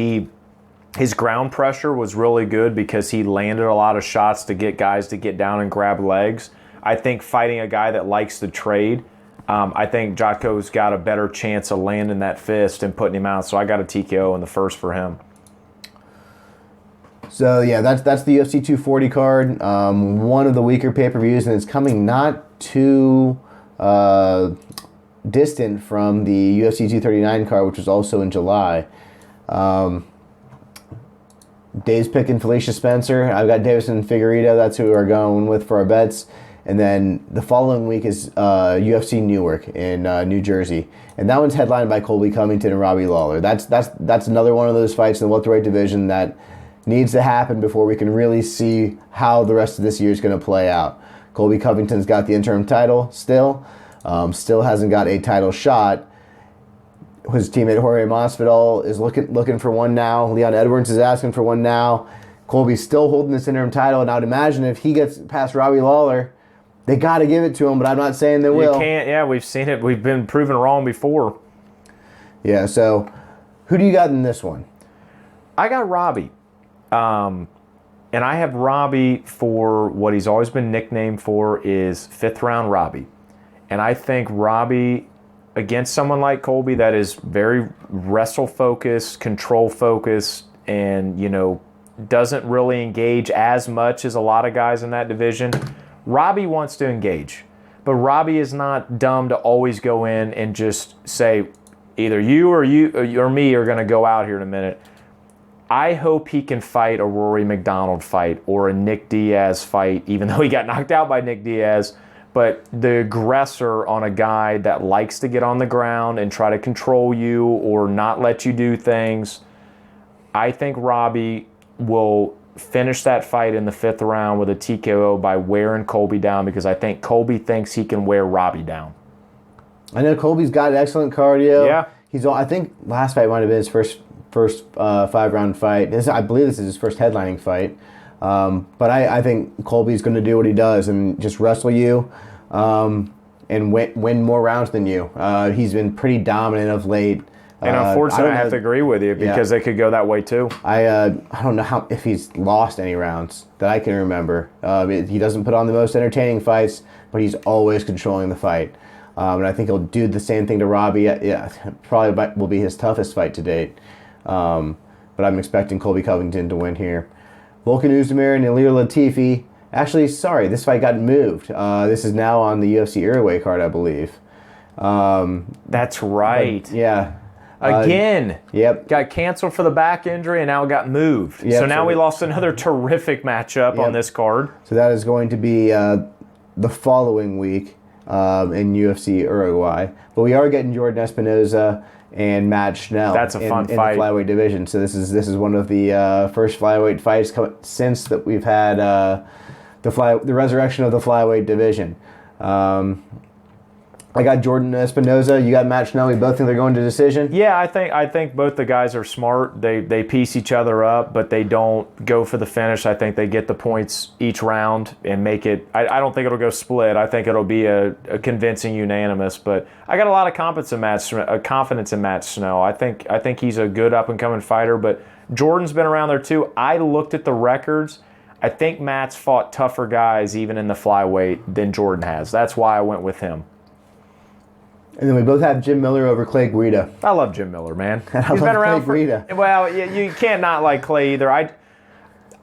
his ground pressure was really good because he landed a lot of shots to get guys to get down and grab legs. I think fighting a guy that likes to trade, I think Joko's got a better chance of landing that fist and putting him out. So I got a TKO in the first for him. So yeah, that's the UFC 240 card. One of the weaker pay-per-views, and it's coming not too distant from the UFC 239 card, which was also in July. Dave's picking Felicia Spencer. I've got Davison Figueiredo. That's who we're going with for our bets. And then the following week is UFC Newark in New Jersey, and that one's headlined by Colby Covington and Robbie Lawler. That's another one of those fights in the welterweight division that needs to happen before we can really see how the rest of this year is going to play out. Colby Covington's got the interim title still hasn't got a title shot. His teammate Jorge Masvidal is looking for one now. Leon Edwards is asking for one now. Colby's still holding this interim title, and I would imagine if he gets past Robbie Lawler, they got to give it to him, but I'm not saying they will. You can't. Yeah, we've seen it. We've been proven wrong before. Yeah, so who do you got in this one? I got Robbie. And I have Robbie for what he's always been nicknamed for is fifth round Robbie. And I think Robbie, against someone like Colby that is very wrestle-focused, control-focused, and, doesn't really engage as much as a lot of guys in that division, Robbie wants to engage. But Robbie is not dumb to always go in and just say, either you or me are going to go out here in a minute. I hope he can fight a Rory McDonald fight or a Nick Diaz fight, even though he got knocked out by Nick Diaz. But the aggressor on a guy that likes to get on the ground and try to control you or not let you do things, I think Robbie will finish that fight in the 5th round with a TKO by wearing Colby down, because I think Colby thinks he can wear Robbie down. I know Colby's got excellent cardio. Yeah. I think last fight might have been his first 5-round fight. I believe this is his first headlining fight. But I think Colby's going to do what he does and just wrestle you and win more rounds than you. He's been pretty dominant of late. And unfortunately, I have to agree with you, because they could go that way too. I don't know if he's lost any rounds that I can remember. He doesn't put on the most entertaining fights, but he's always controlling the fight. And I think he'll do the same thing to Robbie. Yeah, probably will be his toughest fight to date. But I'm expecting Colby Covington to win here. Volkan Oezdemir and Ilir Latifi. Actually, sorry, this fight got moved. This is now on the UFC Uruguay card, I believe. That's right. Yeah. Again. Yep. Got canceled for the back injury and now it got moved. Yep, so now we lost another terrific matchup on this card. So that is going to be the following week in UFC Uruguay. But we are getting Jordan Espinoza and Matt Schnell. That's a fun fight in the flyweight division. So this is one of the first flyweight fights since that we've had the resurrection of the flyweight division. I got Jordan Espinoza. You got Matt Schnell. We both think they're going to decision. Yeah, I think both the guys are smart. They piece each other up, but they don't go for the finish. I think they get the points each round and make it. I don't think it'll go split. I think it'll be a convincing unanimous. But I got a lot of confidence in Matt Schnell. I think he's a good up and coming fighter. But Jordan's been around there too. I looked at the records. I think Matt's fought tougher guys even in the flyweight than Jordan has. That's why I went with him. And then we both have Jim Miller over Clay Guida. I love Jim Miller, man. He's been around for Guida. Well, you can't not like Clay either.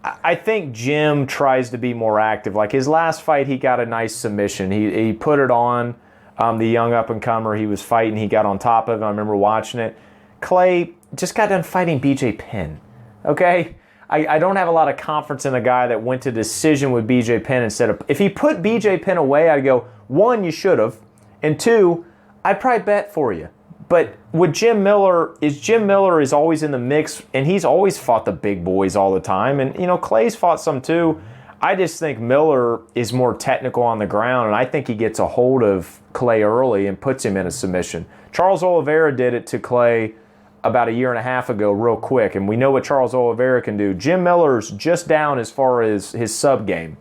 I think Jim tries to be more active. Like his last fight, he got a nice submission. He put it on the young up-and-comer he was fighting. He got on top of him. I remember watching it. Clay just got done fighting BJ Penn, okay? I don't have a lot of confidence in a guy that went to decision with BJ Penn instead of... If he put BJ Penn away, I'd go, 1, you should have, and 2, I'd probably bet for you. But with Jim Miller is always in the mix, and he's always fought the big boys all the time. And, Clay's fought some too. I just think Miller is more technical on the ground, and I think he gets a hold of Clay early and puts him in a submission. Charles Oliveira did it to Clay about a year and a half ago real quick, and we know what Charles Oliveira can do. Jim Miller's just down as far as his sub game.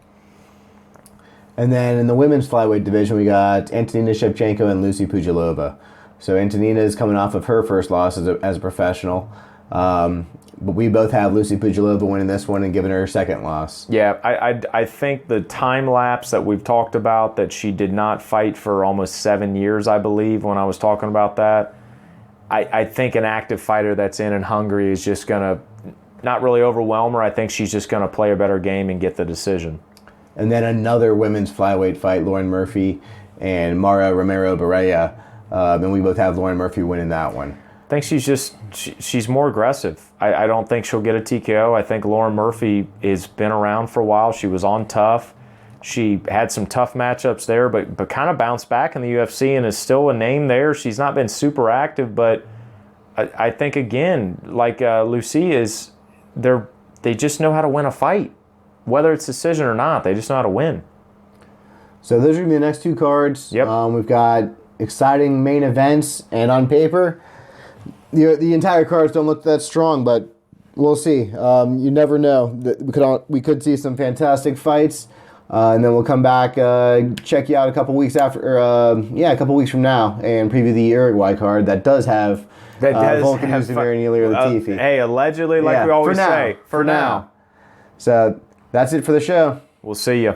And then in the women's flyweight division, we got Antonina Shevchenko and Lucy Pugilova. So Antonina is coming off of her first loss as a professional. But we both have Lucy Pugilova winning this one and giving her second loss. Yeah, I think the time lapse that we've talked about, that she did not fight for almost 7 years, I believe, when I was talking about that, I think an active fighter that's in and hungry is just going to not really overwhelm her. I think she's just going to play a better game and get the decision. And then another women's flyweight fight, Lauren Murphy and Mara Romero Barella. And we both have Lauren Murphy winning that one. I think she's more aggressive. I don't think she'll get a TKO. I think Lauren Murphy has been around for a while. She was on Tough. She had some tough matchups there, but kind of bounced back in the UFC and is still a name there. She's not been super active, but I think, again, like Lucy is, they just know how to win a fight. Whether it's decision or not, they just know how to win. So those are going to be the next 2 cards. Yep. We've got exciting main events, and on paper, the entire cards don't look that strong, but we'll see. You never know. We could see some fantastic fights, and then we'll come back, check you out a couple weeks from now, and preview the Uruguay card that does have Volkan Oezdemir and Ilir Latifi. Hey, allegedly, like we always say. For now. So that's it for the show. We'll see you.